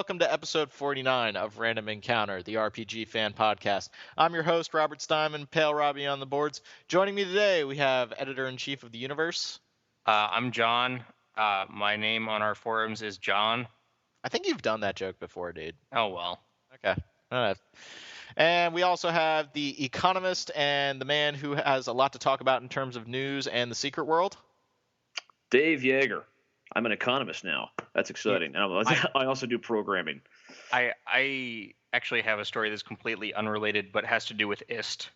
welcome to episode 49 of Random Encounter, the RPG fan podcast. I'm your host, Robert Steinman, Pale Robbie on the boards. Joining me today, we have editor-in-chief of the universe. I'm John. My name on our forums is John. I think you've done that joke before, dude. Oh, well. Okay. All right. And we also have the Economist and the man who has a lot to talk about in terms of news and the secret world. Dave Yeager. I'm an economist now. That's exciting. I also do programming. I actually have a story that's completely unrelated, but has to do with IST.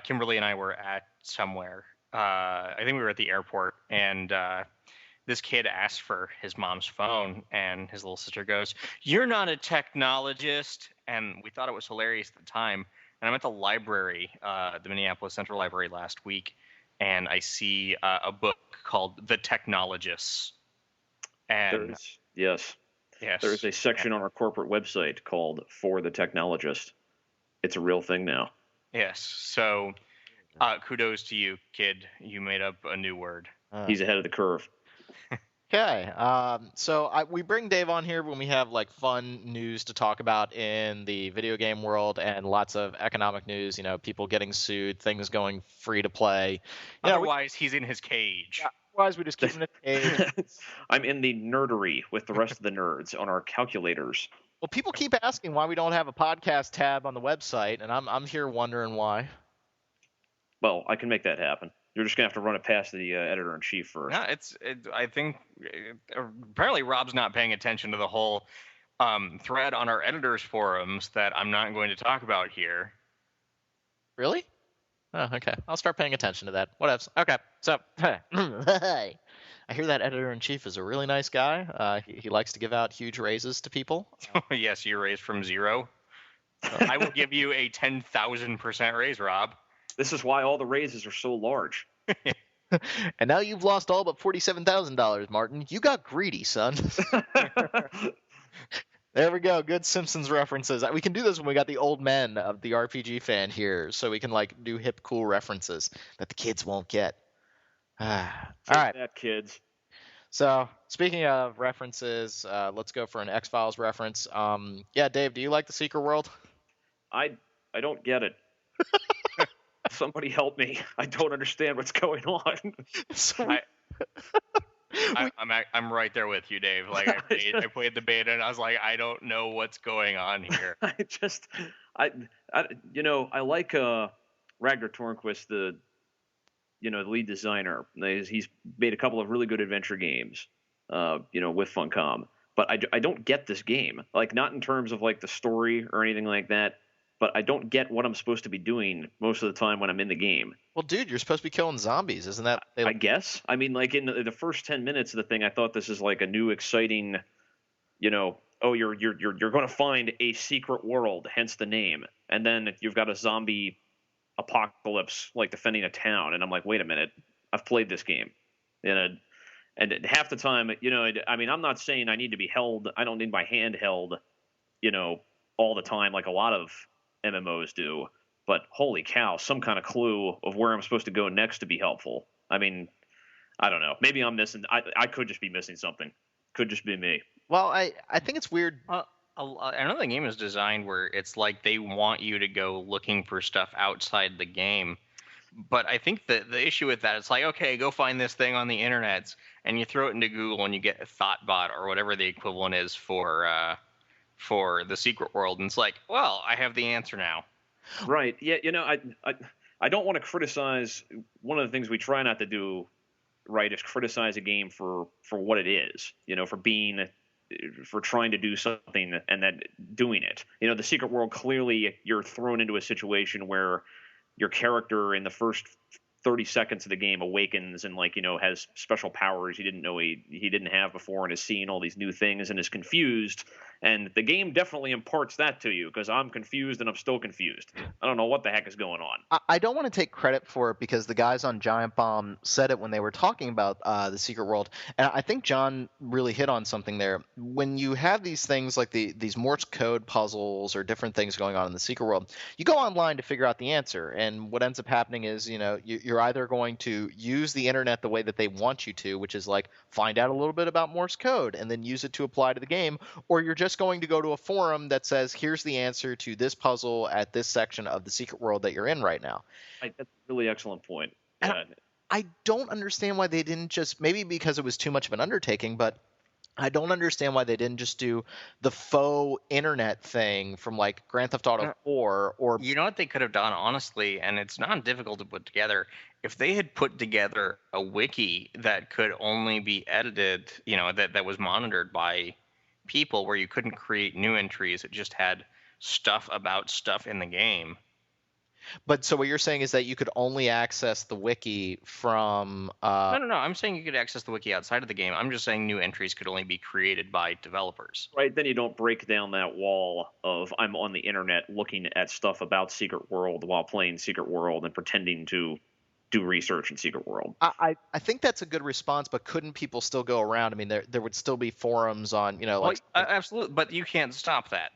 Kimberly and I were at somewhere. I think we were at the airport, and this kid asked for his mom's phone, and his little sister goes, "You're not a technologist." And we thought it was hilarious at the time. And I'm at the library, the Minneapolis Central Library last week, and I see a book called The Technologists. And yes. There is a section on our corporate website called For the Technologist. It's a real thing now. Yes. So kudos to you, kid. You made up a new word. He's ahead of the curve. Okay. We bring Dave on here when we have like fun news to talk about in the video game world and lots of economic news, people getting sued, things going free to play. Otherwise, he's in his cage. Yeah. Otherwise, we just keep him in his cage. I'm in the nerdery with the rest of the nerds on our calculators. Well, people keep asking why we don't have a podcast tab on the website, and I'm here wondering why. Well, I can make that happen. You're just gonna have to run it past the editor-in-chief first. Yeah, I think apparently Rob's not paying attention to the whole thread on our editors' forums that I'm not going to talk about here. Really? Oh, okay. I'll start paying attention to that. Whatevs. Okay. So, I hear that editor-in-chief is a really nice guy. He likes to give out huge raises to people. Yes, you raised from 0. I will give you a 10,000% raise, Rob. This is why all the raises are so large. And now you've lost all but $47,000, Martin. You got greedy, son. There we go. Good Simpsons references. We can do this when we got the old men of the RPG fan here, so we can do hip, cool references that the kids won't get. All right. That, kids. So, speaking of references, let's go for an X-Files reference. Dave, do you like the Secret World? I don't get it. Somebody help me. I don't understand what's going on. I'm right there with you, Dave. Like I played the beta and I was like, I don't know what's going on here. I like Ragnar Tornquist, the lead designer. He's made a couple of really good adventure games, with Funcom. But I don't get this game. Like, not in terms of like the story or anything like that. But I don't get what I'm supposed to be doing most of the time when I'm in the game. Well, dude, you're supposed to be killing zombies, isn't that? I guess. I mean, like in the first 10 minutes of the thing, I thought this is like a new, exciting, you're going to find a secret world, hence the name, and then you've got a zombie apocalypse like defending a town, and I'm like, wait a minute, I've played this game, and half the time, I'm not saying I need to be held. I don't need my hand held, all the time like a lot of MMOs do, but holy cow, some kind of clue of where I'm supposed to go next to be helpful. I mean, I don't know. Maybe I'm missing. I could just be missing something. Could just be me. Well, I think it's weird. Another game is designed where it's like they want you to go looking for stuff outside the game. But I think the issue with that, it's like, okay, go find this thing on the internet, and you throw it into Google and you get a Thoughtbot or whatever the equivalent is for the secret world, and it's like, well, I have the answer now. Right. Yeah, I don't want to criticize. One of the things we try not to do, right, is criticize a game for what it is, for trying to do something and then doing it. The secret world, clearly you're thrown into a situation where your character in the first 30 seconds of the game awakens and has special powers he didn't know he didn't have before, and is seeing all these new things and is confused. And the game definitely imparts that to you, because I'm confused and I'm still confused. I don't know what the heck is going on. I don't want to take credit for it, because the guys on Giant Bomb said it when they were talking about the Secret World. And I think John really hit on something there. When you have these things like these Morse code puzzles or different things going on in the Secret World, you go online to figure out the answer. And what ends up happening is, you're either going to use the internet the way that they want you to, which is like find out a little bit about Morse code and then use it to apply to the game, or you're just just going to go to a forum that says, here's the answer to this puzzle at this section of the secret world that you're in right now. That's a really excellent point. And Yeah. I don't understand why they didn't just, maybe because it was too much of an undertaking, but I don't understand why they didn't just do the faux internet thing from like Grand Theft Auto 4 or You know what they could have done, honestly, and it's not difficult to put together. If they had put together a wiki that could only be edited, that was monitored by people, where you couldn't create new entries, it just had stuff about stuff in the game. But so what you're saying is that you could only access the wiki from No. I'm saying you could access the wiki outside of the game. I'm just saying new entries could only be created by developers. Right, then you don't break down that wall of I'm on the internet looking at stuff about Secret World while playing Secret World and pretending to do research in Secret World. I think that's a good response, but couldn't people still go around? I mean, there would still be forums on, like Absolutely, but you can't stop that.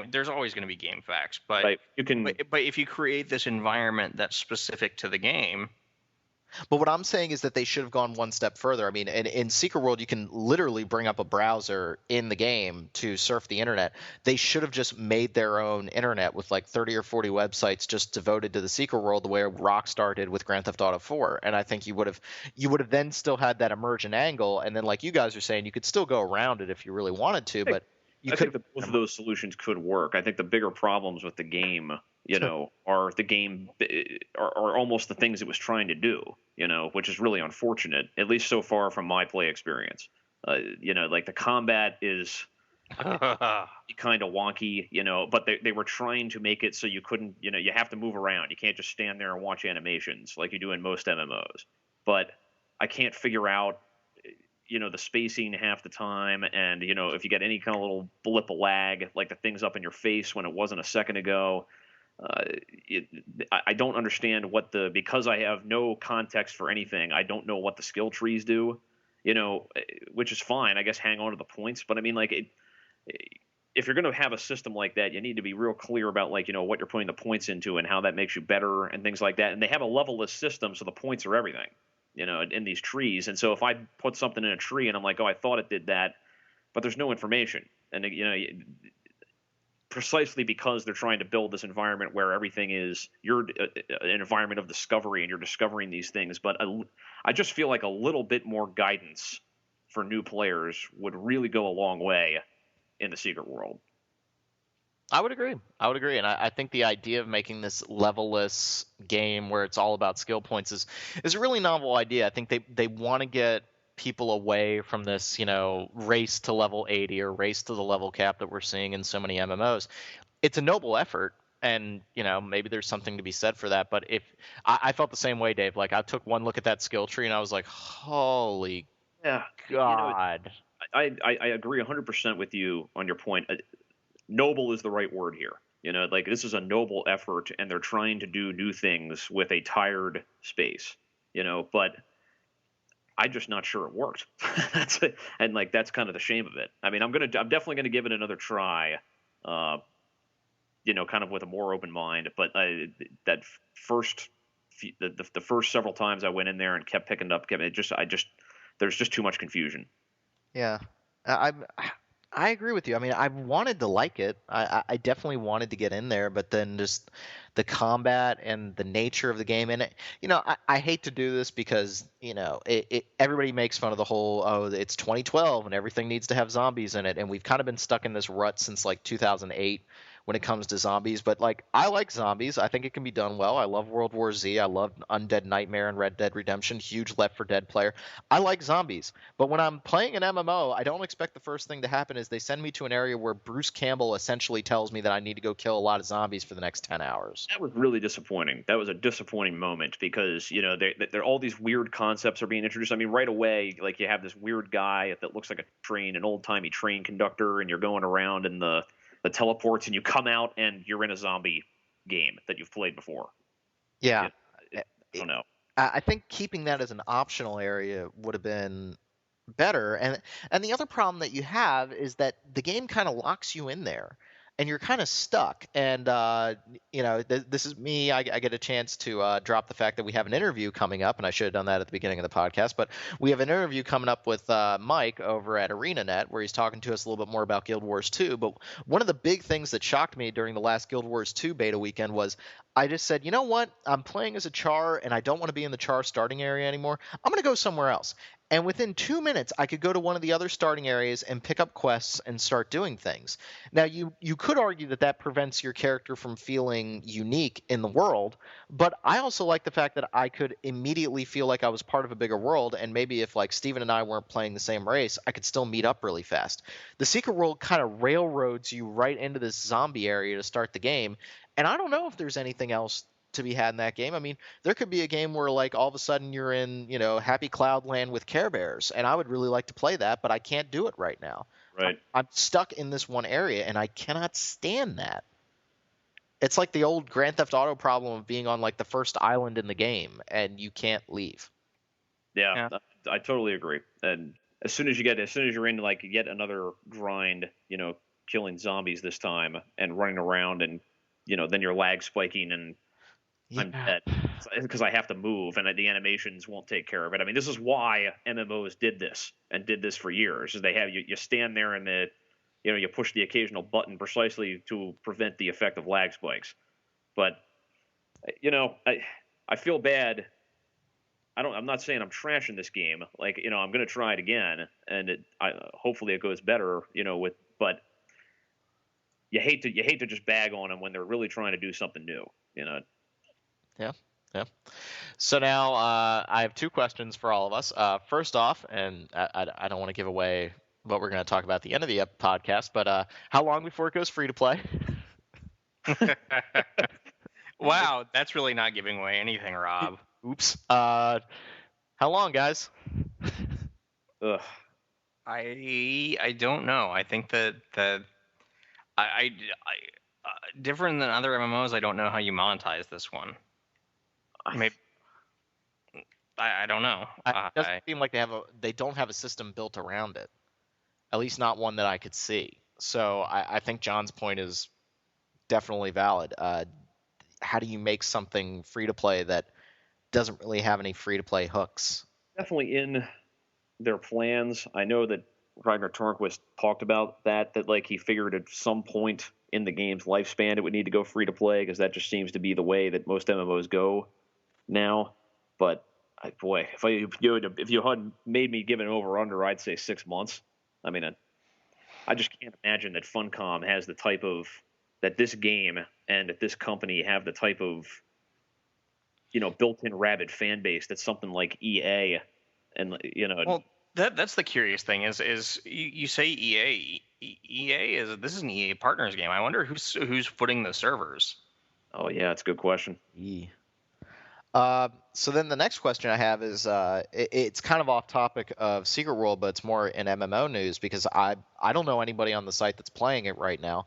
There's always going to be game facts, but right. You can. But if you create this environment that's specific to the game. But what I'm saying is that they should have gone one step further. I mean, in Secret World, you can literally bring up a browser in the game to surf the internet. They should have just made their own internet with like 30 or 40 websites just devoted to the Secret World, the way Rockstar did with Grand Theft Auto 4. And I think you would have then still had that emergent angle. And then, like you guys are saying, you could still go around it if you really wanted to. But I think that both of those solutions could work. I think the bigger problems with the game, are almost the things it was trying to do, which is really unfortunate, at least so far from my play experience. Like the combat is kind of wonky, but they were trying to make it so you couldn't, you have to move around. You can't just stand there and watch animations like you do in most MMOs. But I can't figure out the spacing half the time, and if you get any kind of little blip of lag, like the thing's up in your face when it wasn't a second ago. I don't understand because I have no context for anything. I don't know what the skill trees do, which is fine. I guess hang on to the points, but I mean, like, if you're going to have a system like that, you need to be real clear about what you're putting the points into and how that makes you better and things like that. And they have a levelless system, so the points are everything. In these trees. And so if I put something in a tree and I'm like, oh, I thought it did that, but there's no information. And, precisely because they're trying to build this environment where everything is an environment of discovery and you're discovering these things. But I just feel like a little bit more guidance for new players would really go a long way in the Secret World. I would agree. And I think the idea of making this levelless game where it's all about skill points is a really novel idea. I think they want to get people away from this, race to level 80 or race to the level cap that we're seeing in so many MMOs. It's a noble effort, and maybe there's something to be said for that. But if I felt the same way, Dave. Like, I took one look at that skill tree and I was like, holy God. I agree 100% with you on your point. Noble is the right word here. Like, this is a noble effort, and they're trying to do new things with a tired space. But I'm just not sure it worked. That's kind of the shame of it. I mean, I'm definitely gonna give it another try. Kind of with a more open mind. But the first several times I went in there and kept picking up, there's just too much confusion. Yeah, I agree with you. I mean, I wanted to like it. I definitely wanted to get in there, but then just the combat and the nature of the game. And I hate to do this because everybody makes fun of the whole, oh, it's 2012 and everything needs to have zombies in it, and we've kind of been stuck in this rut since like 2008 when it comes to zombies. But like, I like zombies. I think it can be done well. I love World War Z. I love Undead Nightmare and Red Dead Redemption. Huge Left 4 Dead player. I like zombies. But when I'm playing an MMO, I don't expect the first thing to happen is they send me to an area where Bruce Campbell essentially tells me that I need to go kill a lot of zombies for the next 10 hours. That was really disappointing. That was a disappointing moment because, they're all these weird concepts are being introduced. I mean, right away, like, you have this weird guy that looks like an old-timey train conductor, and you're going around in the teleports, and you come out and you're in a zombie game that you've played before. Yeah. I don't know. I think keeping that as an optional area would have been better. And the other problem that you have is that the game kind of locks you in there. and you're kind of stuck. And this is me. I get a chance to drop the fact that we have an interview coming up, and I should have done that at the beginning of the podcast. But we have an interview coming up with Mike over at ArenaNet, where he's talking to us a little bit more about Guild Wars 2. But one of the big things that shocked me during the last Guild Wars 2 beta weekend was I just said, you know what? I'm playing as a Char, and I don't want to be in the Char starting area anymore. I'm going to go somewhere else. And within 2 minutes, I could go to one of the other starting areas and pick up quests and start doing things. Now, you could argue that that prevents your character from feeling unique in the world, but I also like the fact that I could immediately feel like I was part of a bigger world, and maybe if like Steven and I weren't playing the same race, I could still meet up really fast. The Secret World kind of railroads you right into this zombie area to start the game, and I don't know if there's anything else to be had in that game. I mean, there could be a game where like all of a sudden you're in, Happy Cloudland with Care Bears, and I would really like to play that, but I can't do it right now. Right. I'm stuck in this one area, and I cannot stand that. It's like the old Grand Theft Auto problem of being on like the first island in the game, and you can't leave. Yeah. I totally agree. And as soon as you're in like yet another grind, killing zombies this time and running around, and then your lag spiking, and I'm dead because I have to move, and the animations won't take care of it. I mean, this is why MMOs did this for years. Is they have you stand there and you push the occasional button precisely to prevent the effect of lag spikes. But I feel bad. I'm not saying I'm trashing this game. Like I'm going to try it again, and hopefully it goes better. But you hate to just bag on them when they're really trying to do something new. Yeah. So now I have two questions for all of us. First off, and I don't want to give away what we're going to talk about at the end of the podcast, but how long before it goes free to play? Wow, that's really not giving away anything, Rob. Oops. How long, guys? Ugh. I don't know. I think that I different than other MMOs, I don't know how you monetize this one. Maybe I don't know. It doesn't seem like they don't have a system built around it. At least not one that I could see. So I think John's point is definitely valid. How do you make something free to play that doesn't really have any free to play hooks? Definitely in their plans. I know that Ragnar Tornquist talked about that like he figured at some point in the game's lifespan it would need to go free to play, because that just seems to be the way that most MMOs go now. But boy, if you had made me give an over under, I'd say 6 months. I mean, I just can't imagine that Funcom has the type of that this game and that this company have the type of built-in rabid fan base that something like EA and Well, that's the curious thing is you say EA this is an EA Partners game. I wonder who's footing the servers. Oh yeah, that's a good question. So then the next question I have is it's kind of off topic of Secret World, but it's more in MMO news because I don't know anybody on the site that's playing it right now.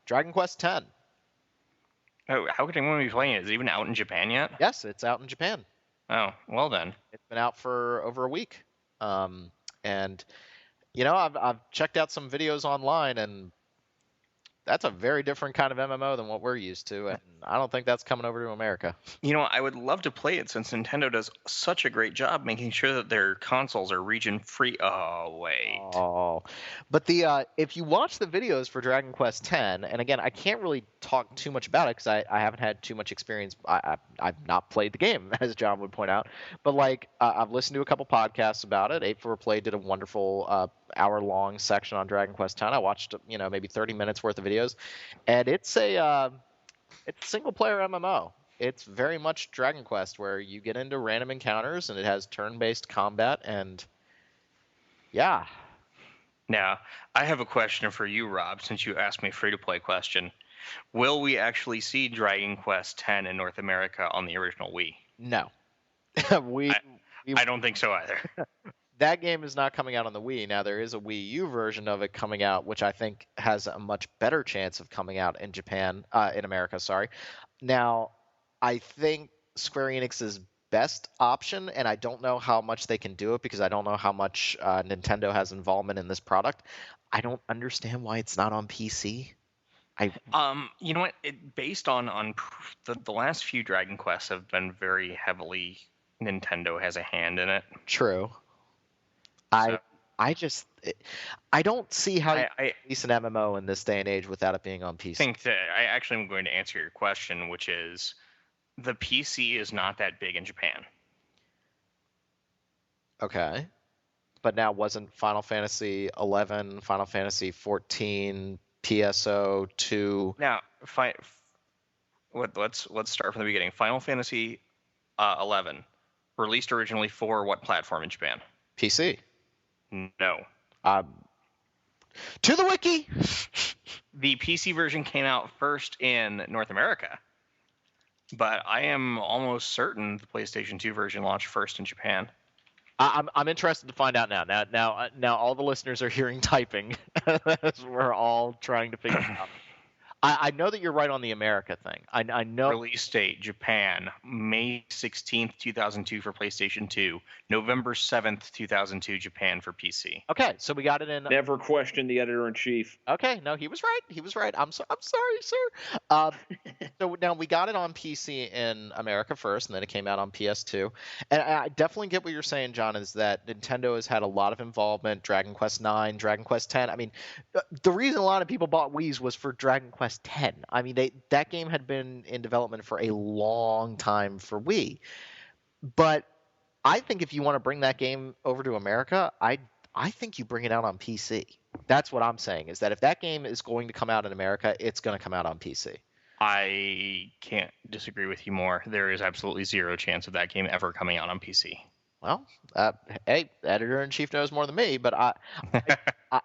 Dragon Quest X. Oh, how could anyone be playing it? Is it even out in Japan yet? Yes, it's out in Japan. Oh, well then. It's been out for over a week. And I've checked out some videos online, and that's a very different kind of MMO than what we're used to, and I don't think that's coming over to America. I would love to play it since Nintendo does such a great job making sure that their consoles are region free. Oh, wait. Oh, but if you watch the videos for Dragon Quest X, and again, I can't really talk too much about it because I haven't had too much experience. I've not played the game, as John would point out, but I've listened to a couple podcasts about it. 8-4-Play did a wonderful hour-long section on Dragon Quest X. I watched maybe 30 minutes worth of videos, and it's a single-player MMO. It's very much Dragon Quest, where you get into random encounters, and it has turn-based combat, and yeah. Now, I have a question for you, Rob, since you asked me a free-to-play question. Will we actually see Dragon Quest X in North America on the original Wii? No. I don't think so either. That game is not coming out on the Wii. Now, there is a Wii U version of it coming out, which I think has a much better chance of coming out in America, sorry. Now, I think Square Enix is best option, and I don't know how much they can do it because I don't know how much Nintendo has involvement in this product. I don't understand why it's not on PC. You know what? Based on the last few Dragon Quests have been very heavily Nintendo has a hand in it. True. So I don't see how you I release an MMO in this day and age without it being on PC. think that I actually am going to answer your question, which is the PC is not that big in Japan. Okay. But now wasn't Final Fantasy 11, Final Fantasy 14, PSO 2? Now, let's start from the beginning. Final Fantasy 11 released originally for what platform in Japan? PC. No. To the wiki. The PC version came out first in North America, but I am almost certain the PlayStation 2 version launched first in Japan. I'm interested to find out now. Now, all the listeners are hearing typing as we're all trying to figure it out. I know that you're right on the America thing. I know. Release date, Japan, May 16th, 2002 for PlayStation 2, November 7th, 2002, Japan for PC. Okay, so we got it in. Never question the editor-in-chief. Okay, no, he was right. He was right. I'm sorry, sir. So now we got it on PC in America first, and then it came out on PS2. And I definitely get what you're saying, John, is that Nintendo has had a lot of involvement. Dragon Quest 9, Dragon Quest 10. I mean, the reason a lot of people bought Wii's was for Dragon Quest 10. I mean, that game had been in development for a long time for Wii. But I think if you want to bring that game over to America, I think you bring it out on PC. That's what I'm saying, is that if that game is going to come out in America, it's going to come out on PC. I can't disagree with you more. There is absolutely zero chance of that game ever coming out on PC. Well, hey, editor-in-chief knows more than me, but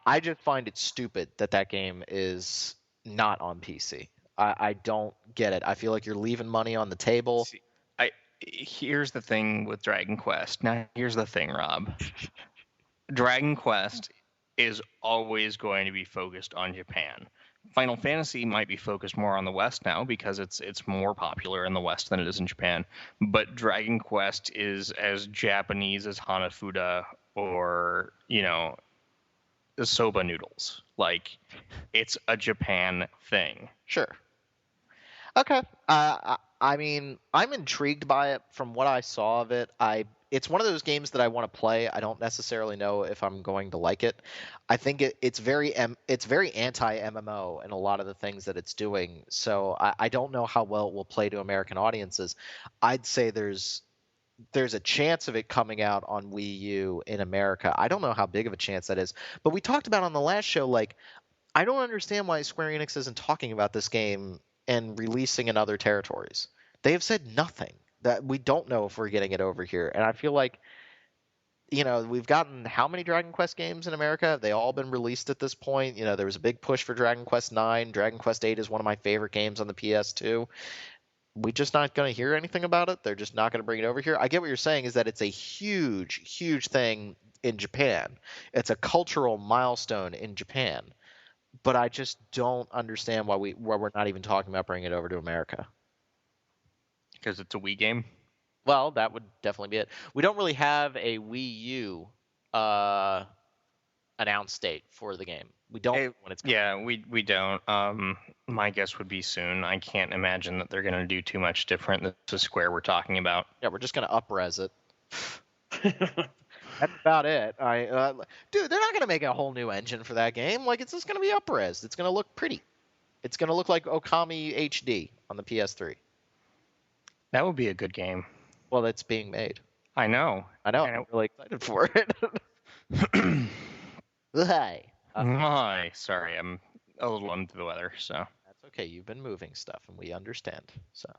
I just find it stupid that game is not on PC. I don't get it. I feel like you're leaving money on the table. See, here's the thing with Dragon Quest. Now, here's the thing, Rob. Dragon Quest is always going to be focused on Japan. Final Fantasy might be focused more on the West now because it's more popular in the West than it is in Japan. But Dragon Quest is as Japanese as Hanafuda or, the soba noodles. Like, it's a Japan thing. Sure. Okay. I mean, I'm intrigued by it from what I saw of it. It's one of those games that I want to play. I don't necessarily know if I'm going to like it. I think it's very anti-MMO in a lot of the things that it's doing. So I don't know how well it will play to American audiences. I'd say there's a chance of it coming out on Wii U in America. I don't know how big of a chance that is. But we talked about on the last show, like, I don't understand why Square Enix isn't talking about this game and releasing in other territories. They have said nothing. That we don't know if we're getting it over here. And I feel like, we've gotten how many Dragon Quest games in America? Have they all been released at this point? There was a big push for Dragon Quest 9. Dragon Quest 8 is one of my favorite games on the PS2. We're just not going to hear anything about it. They're just not going to bring it over here. I get what you're saying, is that it's a huge, huge thing in Japan. It's a cultural milestone in Japan. But I just don't understand why we're not even talking about bringing it over to America. Because it's a Wii game? Well, that would definitely be it. We don't really have a Wii U announced date for the game. We don't know when it's coming. Yeah, we don't. My guess would be soon. I can't imagine that they're going to do too much different than the Square we're talking about. Yeah, we're just going to up-res it. That's about it. Dude, they're not going to make a whole new engine for that game. Like, it's just going to be up-res. It's going to look pretty. It's going to look like Okami HD on the PS3. That would be a good game. Well, it's being made. I know. I'm really excited for it. Hi. Hi. Sorry, I'm a little under the weather, so. That's okay. You've been moving stuff, and we understand. So,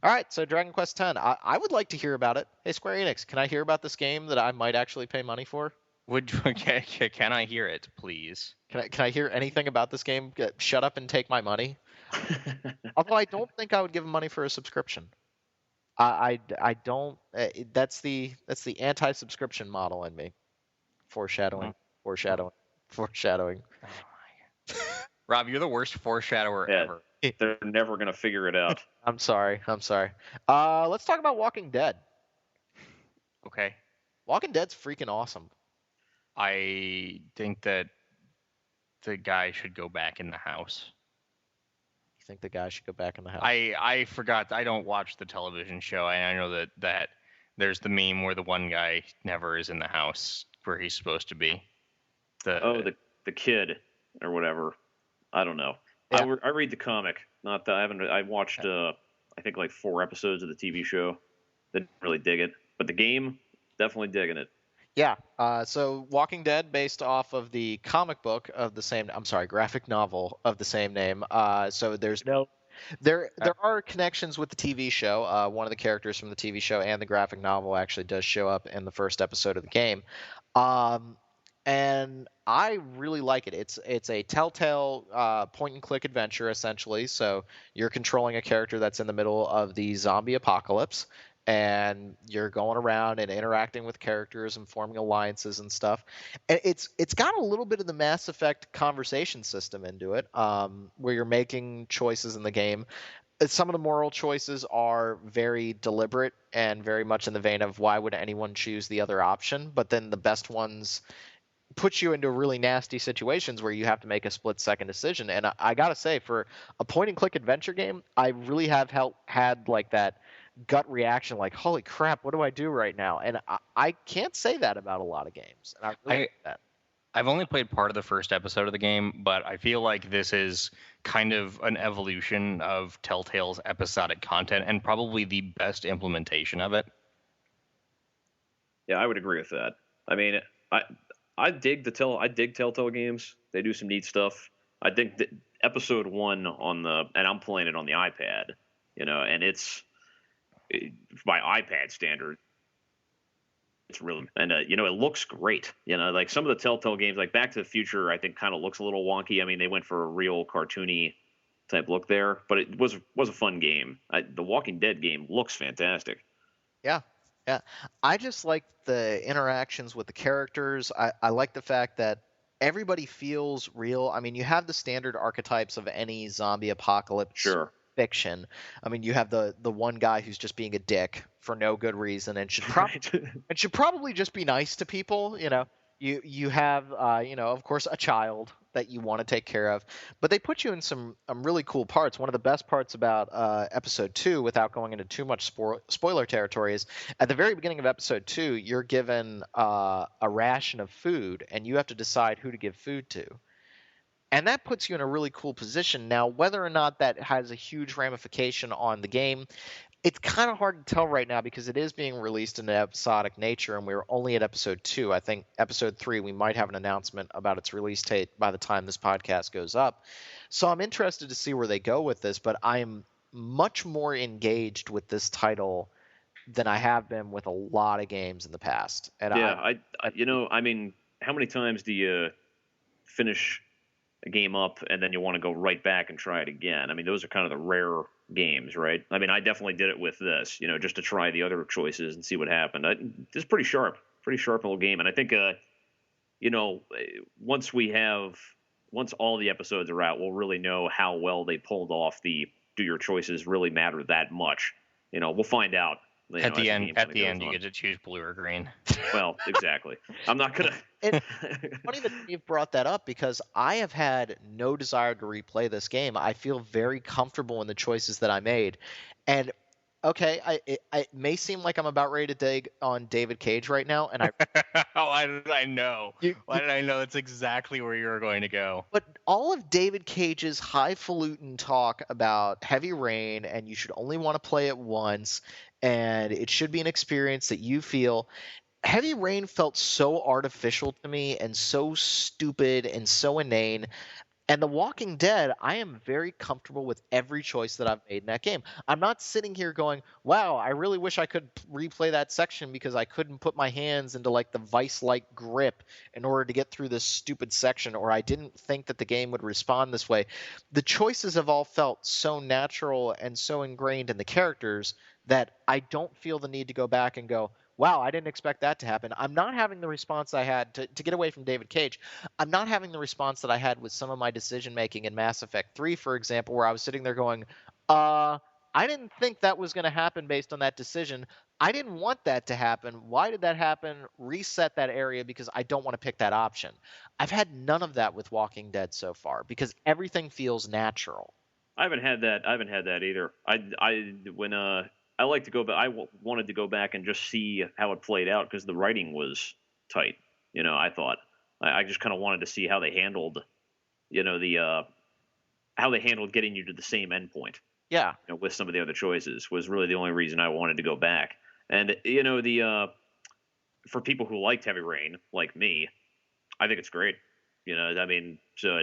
all right. So, Dragon Quest X. I would like to hear about it. Hey, Square Enix, can I hear about this game that I might actually pay money for? Can I hear it, please? Can I hear anything about this game? Shut up and take my money. Although I don't think I would give them money for a subscription. I don't. That's the anti-subscription model in me. Foreshadowing. Oh my God. Rob, you're the worst foreshadower ever. They're never going to figure it out. I'm sorry. Let's talk about Walking Dead. Okay. Walking Dead's freaking awesome. I think that the guy should go back in the house. You think the guy should go back in the house? I forgot. I don't watch the television show. I know that there's the meme where the one guy never is in the house where he's supposed to be. The kid or whatever. I don't know. Yeah. I read the comic. Not that I haven't. I watched I think like 4 episodes of the TV show. Didn't really dig it, but the game definitely digging it. Yeah. So Walking Dead, based off of the comic book of the same, I'm sorry, graphic novel of the same name. So there are connections with the TV show. One of the characters from the TV show and the graphic novel actually does show up in the first episode of the game. Um, and I really like it. It's a telltale point and click adventure essentially. So you're controlling a character that's in the middle of the zombie apocalypse, and you're going around and interacting with characters and forming alliances and stuff. And it's got a little bit of the Mass Effect conversation system into it, where you're making choices in the game. Some of the moral choices are very deliberate and very much in the vein of why would anyone choose the other option, but then the best ones puts you into really nasty situations where you have to make a split second decision. And I gotta say, for a point and click adventure game, I really have had like that gut reaction, like, holy crap, what do I do right now? And I can't say that about a lot of games. And I really like that. I've only played part of the first episode of the game, but I feel like this is kind of an evolution of Telltale's episodic content and probably the best implementation of it. Yeah, I would agree with that. I mean, I dig Telltale games. They do some neat stuff. I think that episode 1 and I'm playing it on the iPad, and it's by iPad standard. It's really, and it looks great. Like some of the Telltale games, like Back to the Future, I think kind of looks a little wonky. I mean, they went for a real cartoony type look there, but it was a fun game. The Walking Dead game looks fantastic. Yeah. Yeah. I just like the interactions with the characters. I like the fact that everybody feels real. I mean, you have the standard archetypes of any zombie apocalypse Sure. fiction. I mean, you have the one guy who's just being a dick for no good reason and should probably just be nice to people. You have of course a child that you want to take care of, but they put you in some really cool parts. One of the best parts about episode 2, without going into too much spoiler territory, is at the very beginning of episode 2, you're given a ration of food and you have to decide who to give food to. And that puts you in a really cool position. Now, whether or not that has a huge ramification on the game, it's kind of hard to tell right now because it is being released in an episodic nature, and we're only at episode 2. I think episode 3, we might have an announcement about its release date by the time this podcast goes up. So I'm interested to see where they go with this, but I am much more engaged with this title than I have been with a lot of games in the past. And yeah, I mean, how many times do you finish a game up and then you want to go right back and try it again? I mean, those are kind of the rare games, right? I mean, I definitely did it with this, just to try the other choices and see what happened. It's pretty sharp little game. And I think, once all the episodes are out, we'll really know how well they pulled off the do your choices really matter that much. We'll find out. At the end, you get to choose blue or green. Well, exactly. I'm not gonna. It's funny that you've brought that up because I have had no desire to replay this game. I feel very comfortable in the choices that I made, and okay, it may seem like I'm about ready to dig on David Cage right now, and Why did I know? Why did I know that's exactly where you were going to go? But all of David Cage's highfalutin talk about Heavy Rain, and you should only want to play it once, and it should be an experience that you feel. Heavy Rain felt so artificial to me and so stupid and so inane. And The Walking Dead, I am very comfortable with every choice that I've made in that game. I'm not sitting here going, wow, I really wish I could replay that section because I couldn't put my hands into like the vice-like grip in order to get through this stupid section, or I didn't think that the game would respond this way. The choices have all felt so natural and so ingrained in the characters that I don't feel the need to go back and go, wow, I didn't expect that to happen. I'm not having the response I had to get away from David Cage. I'm not having the response that I had with some of my decision making in Mass Effect 3, for example, where I was sitting there going, I I didn't think that was going to happen based on that decision. I didn't want that to happen. Why did that happen? Reset that area because I don't want to pick that option. I've had none of that with Walking Dead so far because everything feels natural. I haven't had that. I haven't had that either. I like to go back. Wanted to go back and just see how it played out because the writing was tight. I thought I just kind of wanted to see how they handled, the how they handled getting you to the same endpoint. Yeah. With some of the other choices was really the only reason I wanted to go back. And the for people who liked Heavy Rain like me, I think it's great. I mean, so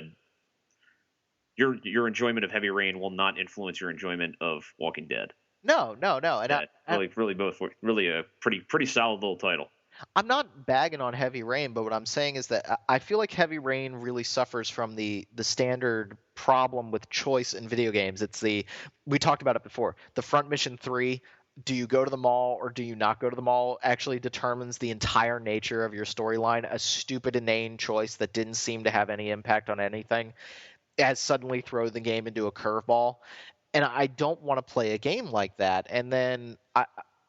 your enjoyment of Heavy Rain will not influence your enjoyment of Walking Dead. No, no, no. And Yeah, really both really a pretty solid little title. I'm not bagging on Heavy Rain, but what I'm saying is that I feel like Heavy Rain really suffers from the standard problem with choice in video games. We talked about it before. The front mission 3, do you go to the mall or do you not go to the mall, actually determines the entire nature of your storyline. A stupid, inane choice that didn't seem to have any impact on anything has suddenly thrown the game into a curveball. And I don't want to play a game like that. And then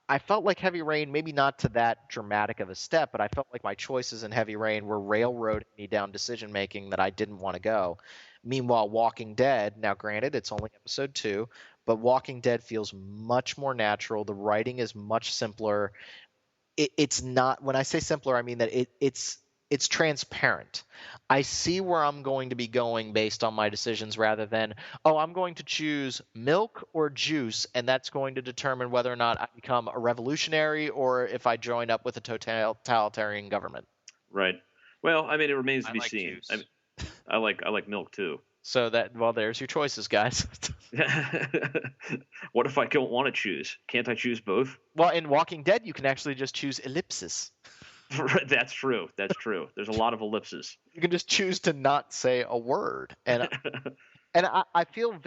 I felt like Heavy Rain, maybe not to that dramatic of a step, but I felt like my choices in Heavy Rain were railroading me down decision making that I didn't want to go. Meanwhile, Walking Dead, now granted, it's only episode 2, but Walking Dead feels much more natural. The writing is much simpler. It's not, when I say simpler, I mean that it's transparent. I see where I'm going to be going based on my decisions rather than, oh, I'm going to choose milk or juice, and that's going to determine whether or not I become a revolutionary or if I join up with a totalitarian government. Right. Well, I mean, it remains to be like seen. Juice. I like milk too. So there's your choices, guys. What if I don't want to choose? Can't I choose both? Well, in Walking Dead, you can actually just choose ellipsis. That's true. That's true. There's a lot of ellipses. You can just choose to not say a word. And I feel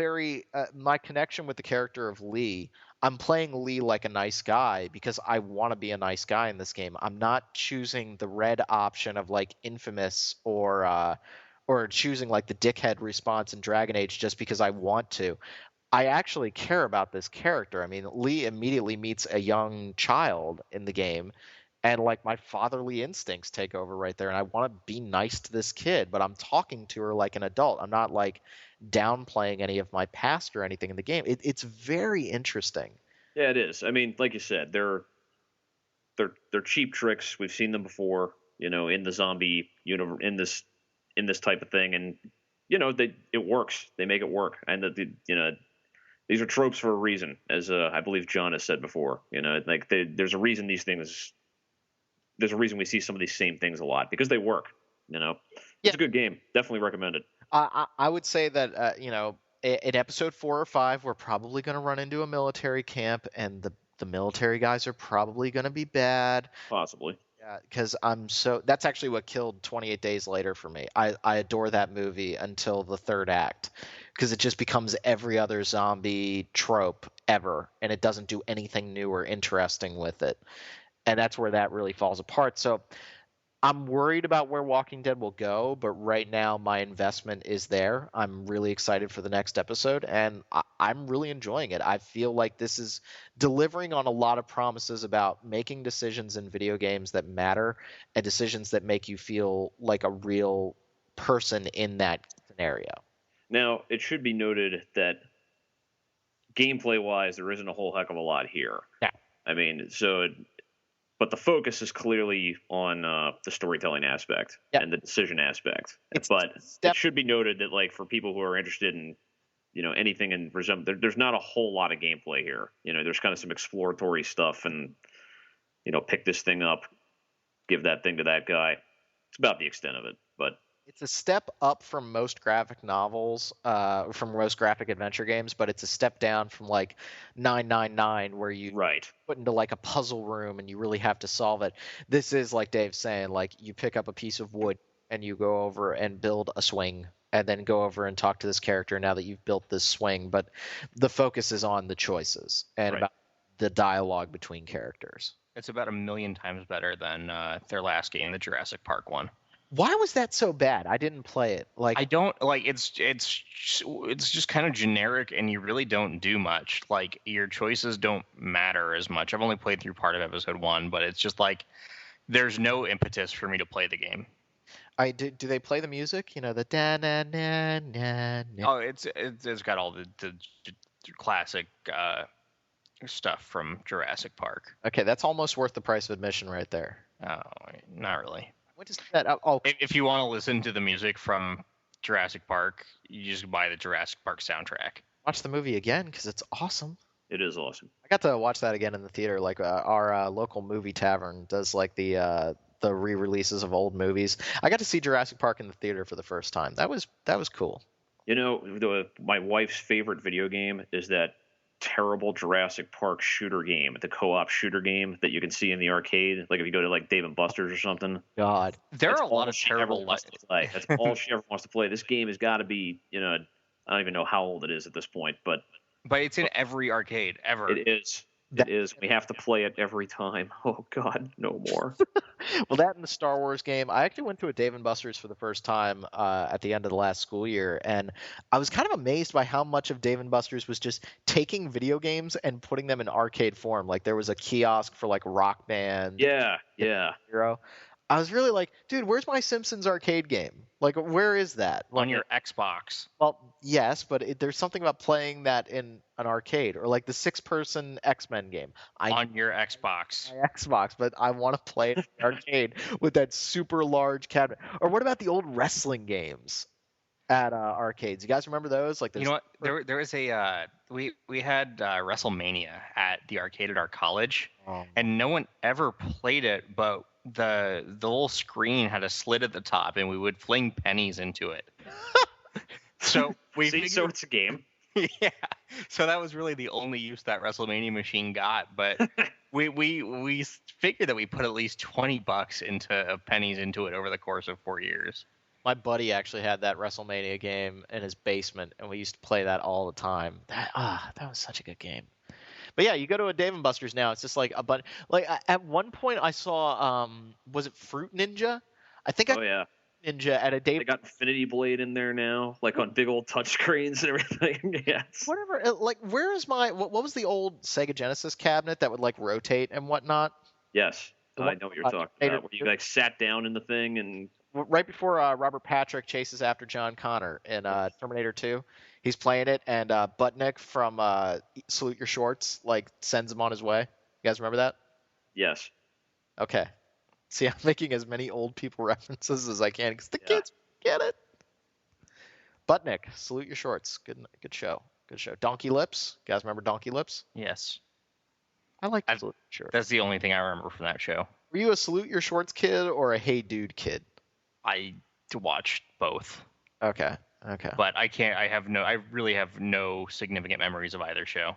my connection with the character of Lee, I'm playing Lee like a nice guy because I want to be a nice guy in this game. I'm not choosing the red option of like Infamous or choosing like the dickhead response in Dragon Age just because I want to. I actually care about this character. I mean, Lee immediately meets a young child in the game, and like my fatherly instincts take over right there, and I want to be nice to this kid, but I'm talking to her like an adult. I'm not like downplaying any of my past or anything in the game. It's very interesting. Yeah, it is. I mean, like you said, they're cheap tricks. We've seen them before, in the zombie universe, in this type of thing, and it works. They make it work, and these are tropes for a reason, as I believe John has said before. Like there's a reason these things. There's a reason we see some of these same things a lot because they work. It's a good game. Definitely recommended. I would say that in episode 4 or 5, we're probably going to run into a military camp, and the military guys are probably going to be bad. Possibly. Yeah, because that's actually what killed 28 Days Later for me. I adore that movie until the third act because it just becomes every other zombie trope ever, and it doesn't do anything new or interesting with it. And that's where that really falls apart. So I'm worried about where Walking Dead will go, but right now my investment is there. I'm really excited for the next episode, and I'm really enjoying it. I feel like this is delivering on a lot of promises about making decisions in video games that matter and decisions that make you feel like a real person in that scenario. Now, it should be noted that gameplay-wise, there isn't a whole heck of a lot here. Yeah. I mean, but the focus is clearly on the storytelling aspect and the decision aspect. But it should be noted that, like, for people who are interested in, anything in there's not a whole lot of gameplay here. There's kind of some exploratory stuff and, pick this thing up, give that thing to that guy. It's about the extent of it, but. It's a step up from most graphic novels, from most graphic adventure games, but it's a step down from like 999 where you put into like a puzzle room and you really have to solve it. This is like Dave's saying, like you pick up a piece of wood and you go over and build a swing and then go over and talk to this character now that you've built this swing. But the focus is on the choices and about the dialogue between characters. It's about 1 million times better than their last game, the Jurassic Park one. Why was that so bad? I didn't play it. Like, I don't like it's just kind of generic, and you really don't do much. Like your choices don't matter as much. I've only played through part of episode 1, but it's just like there's no impetus for me to play the game. do they play the music? You know, the da na na na na. Oh, it's got all the classic stuff from Jurassic Park. Okay, that's almost worth the price of admission right there. Oh, not really. What is that? Oh, If you want to listen to the music from Jurassic Park, you just buy the Jurassic Park soundtrack. watch the movie again because it's awesome. It is awesome. I got to watch that again in the theater. Like our local movie tavern does like the re-releases of old movies. I got to see Jurassic Park in the theater for the first time. That was cool. You know, my wife's favorite video game is that terrible Jurassic Park shooter game, the co-op shooter game that you can see in the arcade. Like if you go to like Dave and Buster's or something. God, There That's are a lot all of she ever terrible. wants to play. That's all she ever wants to play. This game has got to be, I don't even know how old it is at this point, but But it's in every arcade ever. it is. It is. We have to play it every time. Oh God, no more. well, that and the Star Wars game. I actually went to a Dave and Buster's for the first time at the end of the last school year, and I was kind of amazed by how much of Dave and Buster's was just taking video games and putting them in arcade form. Like there was a kiosk for like Rock Band, Yeah. Hero. I was really like, dude, where's my Simpsons arcade game? Like, where is that? Like, on your Xbox. well, yes, but there's something about playing that in an arcade or like the 6-person X-Men game. I On your Xbox. my Xbox, but I want to play it in the arcade with that super large cabinet. Or what about the old wrestling games at arcades? You guys remember those? Like, You know what? There was a we had WrestleMania at the arcade at our college, and no one ever played it, but the little screen had a slit at the top, and we would fling pennies into it. So we See, so it's a game. yeah. So that was really the only use that WrestleMania machine got. But we figured that we put at least $20 into pennies into it over the course of 4 years. My buddy actually had that WrestleMania game in his basement, and we used to play that all the time. That was such a good game. But yeah, you go to a Dave and Buster's now. It's just like a bunch. Like at one point, I saw was it Fruit Ninja? I think Oh yeah. Ninja at a Dave. They got Infinity Blade in there now, like on big old touchscreens and everything. Yes. Whatever. Like, where is my what was the old Sega Genesis cabinet that would like rotate and whatnot? Yes. I know what you're talking about. Where you like sat down in the thing and Right before Robert Patrick chases after John Connor in Terminator 2, he's playing it, and Butnick from Salute Your Shorts like sends him on his way. You guys remember that? yes. Okay. See, I'm making as many old people references as I can because the kids get it. Butnick, Salute Your Shorts. Good show. Good show. Donkey Lips. You guys remember Donkey Lips? Yes. I like Salute Your Shorts. That's the only thing I remember from that show. Were you a Salute Your Shorts kid or a Hey Dude kid? I watched both, Okay. but I really have no significant memories of either show.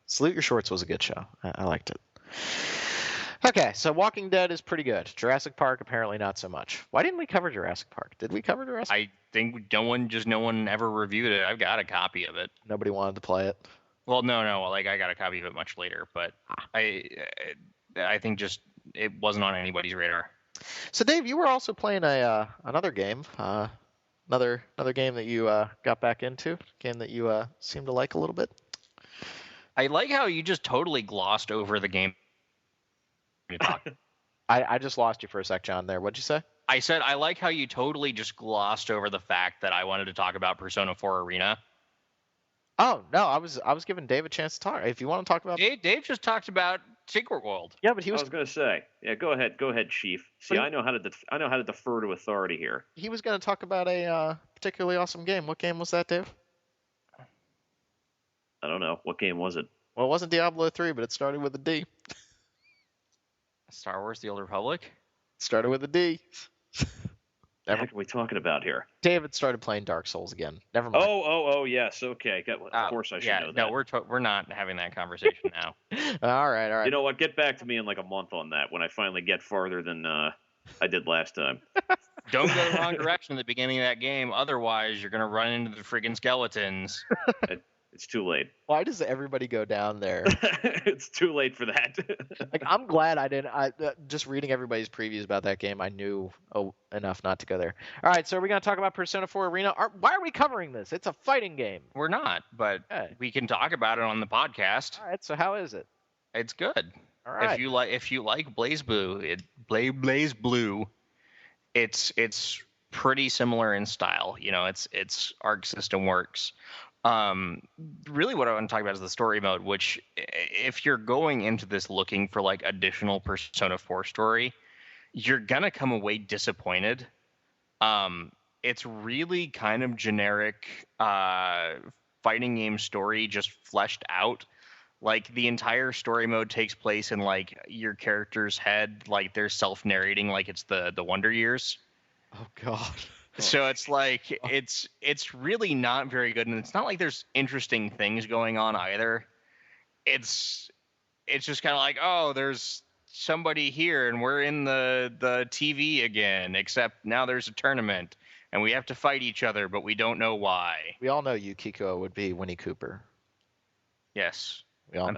Salute Your Shorts was a good show. I liked it. Okay, so Walking Dead is pretty good. Jurassic Park, apparently not so much. Why didn't we cover Jurassic Park? Did we cover Jurassic Park? I think no one ever reviewed it. I've got a copy of it. Nobody wanted to play it. Well, no, like I got a copy of it much later, but I think just it wasn't on anybody's radar. So, Dave, you were also playing another game, another game that you got back into, game that you seem to like a little bit. I like how you just totally glossed over the game. I just lost you for a sec, John. There, what'd you say? I said I like how you totally just glossed over the fact that I wanted to talk about Persona 4 Arena. Oh no, I was giving Dave a chance to talk. If you want to talk about, Dave just talked about Secret World. yeah, but he I was was going to say, yeah, go ahead, Chief. See, I know how to defer to authority here. he was going to talk about a particularly awesome game. What game was that, Dave? I don't know what game was it. Well, it wasn't Diablo 3, but it started with a D. Star Wars: The Old Republic. It started with a D. What the heck are we talking about here? David started playing Dark Souls again. Never mind. Oh, yes. Okay. Of course I should know that. No, we're not having that conversation now. All right. You know what? Get back to me in like a month on that when I finally get farther than I did last time. Don't go the wrong direction at the beginning of that game, otherwise you're gonna run into the friggin' skeletons. It's too late. Why does everybody go down there? It's too late for that. Like, I'm glad I didn't. Just reading everybody's previews about that game, I knew enough not to go there. All right, so are we going to talk about Persona 4 Arena? Why are we covering this? It's a fighting game. We're not, but Okay. we can talk about it on the podcast. All right, so how is it? It's good. All right. If you like Blaze Blue, Blaze Blue, it's pretty similar in style. You know, its arc system works. Really what I want to talk about is the story mode, which if you're going into this looking for like additional Persona 4 story, you're gonna come away disappointed. It's really kind of generic fighting game story, just fleshed out. Like the entire story mode takes place in like your character's head, like they're self-narrating, like it's the Wonder Years. Oh God. So it's like it's really not very good, and it's not like there's interesting things going on either. It's just kind of like, oh, there's somebody here, and we're in the TV again, except now there's a tournament, and we have to fight each other, but we don't know why. We all know Yukiko would be Winnie Cooper. Yes, We all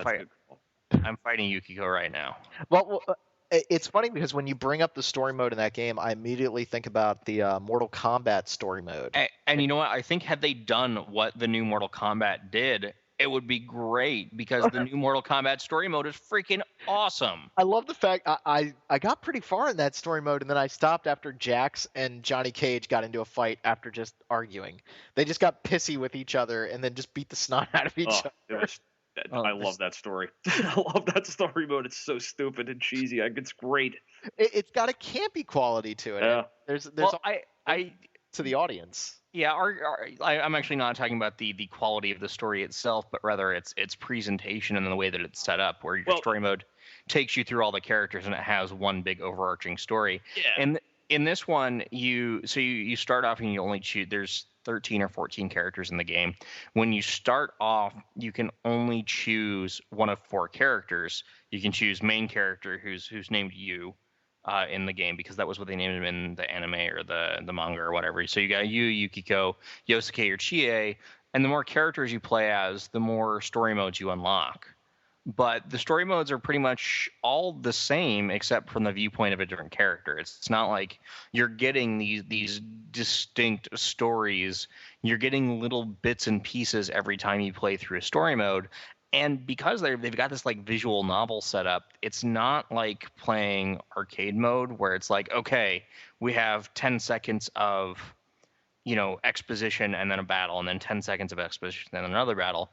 I'm fighting Yukiko right now. Well, it's funny because when you bring up the story mode in that game, I immediately think about the Mortal Kombat story mode. And you know what? I think had they done what the new Mortal Kombat did, it would be great because the new Mortal Kombat story mode is freaking awesome. I love the fact I got pretty far in that story mode, and then I stopped after Jax and Johnny Cage got into a fight after just arguing. They just got pissy with each other and then just beat the snot out of each other. I love that story. I love that story mode. It's so stupid and cheesy. It's great. It's got a campy quality to it. Yeah. There's well, to the audience. Yeah, I'm actually not talking about the quality of the story itself, but rather its presentation and the way that it's set up, where your story mode takes you through all the characters and it has one big overarching story. Yeah. And in this one, you start off and you only choose. There's 13 or 14 characters in the game. When you start off, you can only choose one of 4 characters. You can choose main character, who's named Yu, in the game, because that was what they named him in the anime or the manga or whatever. So you got Yu, Yukiko, Yosuke, or Chie, and the more characters you play as, the more story modes you unlock. But the story modes are pretty much all the same, except from the viewpoint of a different character. It's not like you're getting these distinct stories. You're getting little bits and pieces every time you play through a story mode. And because they've got this like visual novel set up, it's not like playing arcade mode where it's like, okay, we have 10 seconds of, exposition and then a battle, and then 10 seconds of exposition and then another battle.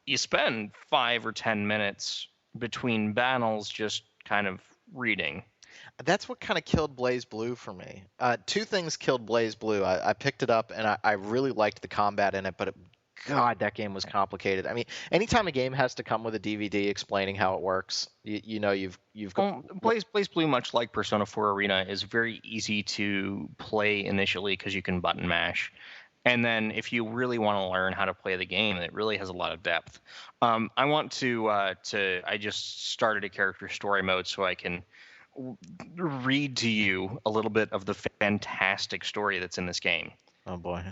You spend 5 or 10 minutes between battles just kind of reading. That's what kind of killed Blaze Blue for me. 2 things killed Blaze Blue. I picked it up and I really liked the combat in it, but God, that game was complicated. I mean, anytime a game has to come with a DVD explaining how it works, you've got... Blaze Blue, much like Persona 4 Arena, is very easy to play initially because you can button mash. And then if you really want to learn how to play the game, it really has a lot of depth. I just started a character story mode so I can read to you a little bit of the fantastic story that's in this game. Oh boy.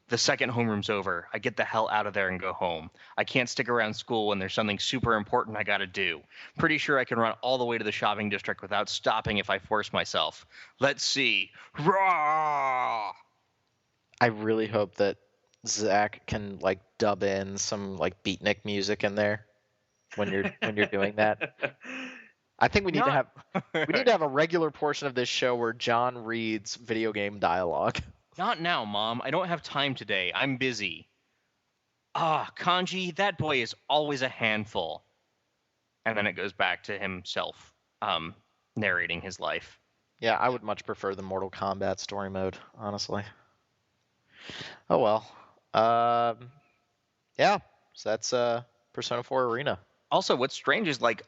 The second homeroom's over, I get the hell out of there and go home. I can't stick around school when there's something super important I gotta do. Pretty sure I can run all the way to the shopping district without stopping if I force myself. Let's see. Raw! I really hope that Zach can like dub in some like beatnik music in there when you're doing that. I think we need to have a regular portion of this show where John reads video game dialogue. Not now, Mom. I don't have time today. I'm busy. Kanji, that boy is always a handful. And then it goes back to himself narrating his life. Yeah, I would much prefer the Mortal Kombat story mode, honestly. Oh well. Yeah, so that's Persona 4 Arena. Also, what's strange is like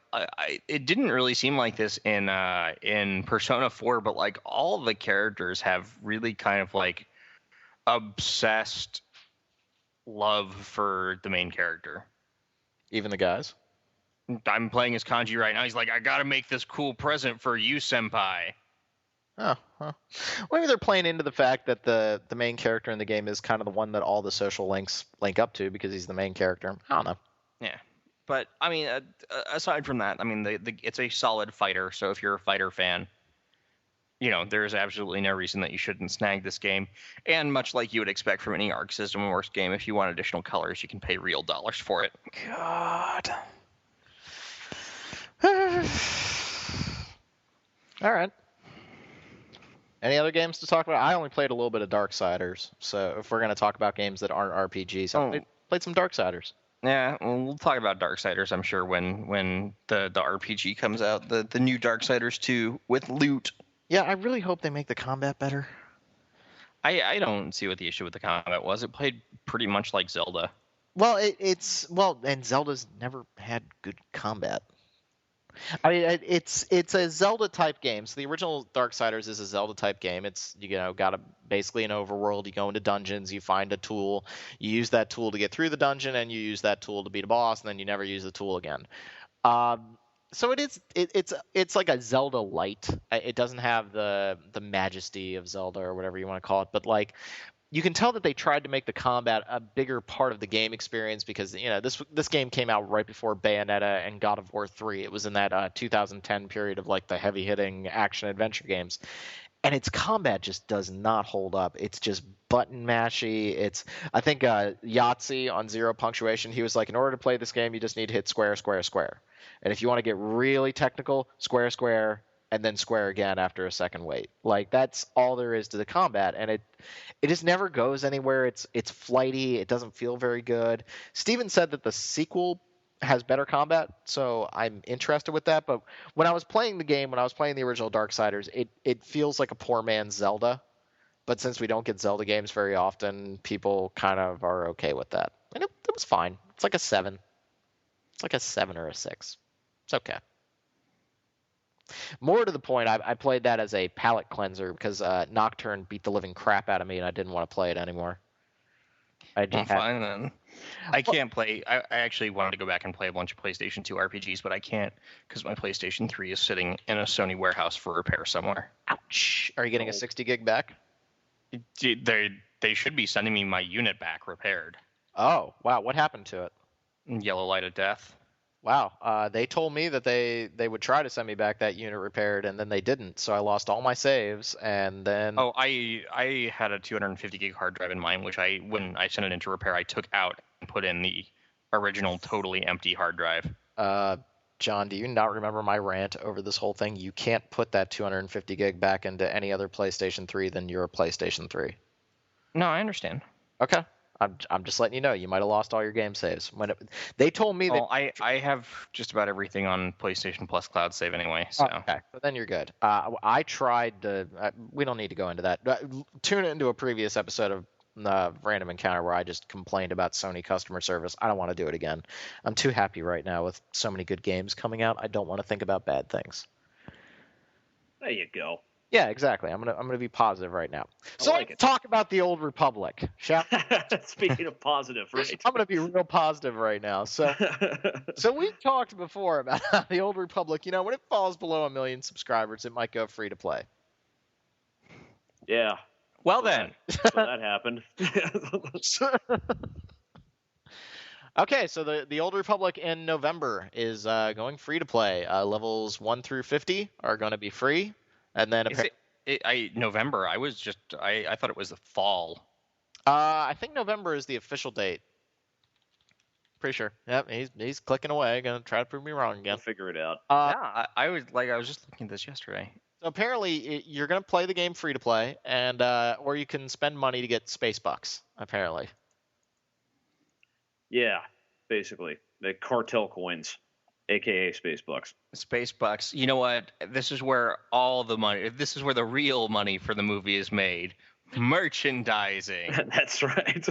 it didn't really seem like this in Persona 4, but like all the characters have really kind of like obsessed love for the main character. Even the guys? I'm playing as Kanji right now. He's like, I gotta make this cool present for you, senpai. Oh, well, maybe they're playing into the fact that the main character in the game is kind of the one that all the social links link up to because he's the main character. I don't know. Yeah. But I mean, aside from that, I mean, it's a solid fighter. So if you're a fighter fan, there's absolutely no reason that you shouldn't snag this game. And much like you would expect from any Arc System Wars game, if you want additional colors, you can pay real dollars for it. God. All right. Any other games to talk about? I only played a little bit of Darksiders, so if we're going to talk about games that aren't RPGs, I played some Darksiders. Yeah, well, we'll talk about Darksiders, I'm sure, when the RPG comes out, the new Darksiders 2 with loot. Yeah, I really hope they make the combat better. I don't see what the issue with the combat was. It played pretty much like Zelda. Well, and Zelda's never had good combat. I mean, it's a Zelda type game. So the original Darksiders is a Zelda type game. It's got basically an overworld. You go into dungeons, you find a tool, you use that tool to get through the dungeon, and you use that tool to beat a boss, and then you never use the tool again. So it's like a Zelda light. It doesn't have the majesty of Zelda or whatever you want to call it, but like you can tell that they tried to make the combat a bigger part of the game experience because this game came out right before Bayonetta and God of War 3. It was in that 2010 period of like the heavy hitting action adventure games, and its combat just does not hold up. It's just button mashy. I think Yahtzee on Zero Punctuation, he was like, in order to play this game, you just need to hit square, square, square. And if you want to get really technical, square, square, and then square again after a second wait. Like that's all there is to the combat, and it just never goes anywhere. It's flighty. It doesn't feel very good. Steven said that the sequel has better combat, so I'm interested with that. But when I was playing the original Darksiders, it feels like a poor man's Zelda. But since we don't get Zelda games very often, people kind of are okay with that, and it was fine. It's like a 7. It's like a 7 or a 6. It's okay. More to the point, I played that as a palate cleanser because Nocturne beat the living crap out of me, and I didn't want to play it anymore. Fine then. I can't play. I actually wanted to go back and play a bunch of PlayStation 2 RPGs, but I can't because my PlayStation 3 is sitting in a Sony warehouse for repair somewhere. Ouch! Are you getting a 60 gig back? They should be sending me my unit back repaired. Oh wow! What happened to it? Yellow light of death. Wow. They told me that they would try to send me back that unit repaired, and then they didn't. So I lost all my saves, and then. Oh, I had a 250 gig hard drive in mine, which when I sent it into repair, I took out and put in the original totally empty hard drive. John, do you not remember my rant over this whole thing? You can't put that 250 gig back into any other PlayStation 3 than your PlayStation 3. No, I understand. Okay. I'm just letting you know. You might have lost all your game saves. They told me that. I have just about everything on PlayStation Plus Cloud Save anyway. So. Okay, so then you're good. I tried to. We don't need to go into that. Tune into a previous episode of Random Encounter where I just complained about Sony customer service. I don't want to do it again. I'm too happy right now with so many good games coming out. I don't want to think about bad things. There you go. Yeah, exactly. I'm gonna be positive right now. So let's talk about the Old Republic, shall we? Speaking of positive, right? I'm gonna be real positive right now. So we've talked before about how the Old Republic, when it falls below 1 million subscribers, it might go free to play. Yeah. Well then, so that happened. Okay, so the Old Republic in November is going free to play. Levels 1 through 50 are going to be free. And then November. I thought it was the fall. I think November is the official date. Pretty sure. Yep, he's clicking away, gonna try to prove me wrong again. We'll figure it out. Yeah, I was just looking at this yesterday. So apparently, you're gonna play the game free to play, and or you can spend money to get space bucks. Apparently. Yeah, basically the cartel coins. AKA Space Bucks. Space Bucks. You know what? This is where all the money. This is where the real money for the movie is made. Merchandising. That's right.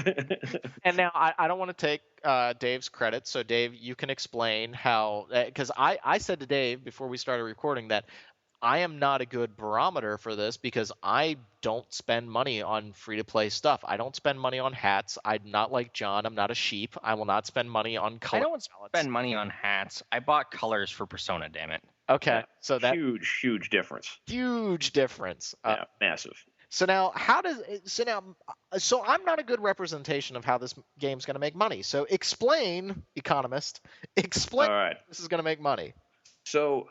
And now I don't want to take Dave's credit. So Dave, you can explain how. Because I said to Dave before we started recording that I am not a good barometer for this because I don't spend money on free-to-play stuff. I don't spend money on hats. I'm not like John. I'm not a sheep. I will not spend money on color. I don't spend money on hats. I bought colors for Persona, damn it. Okay, Yeah. so that Huge difference. huge difference. Yeah, massive. So now, so I'm not a good representation of how this game's going to make money. So explain, Economist, explain All how right. this is going to make money. So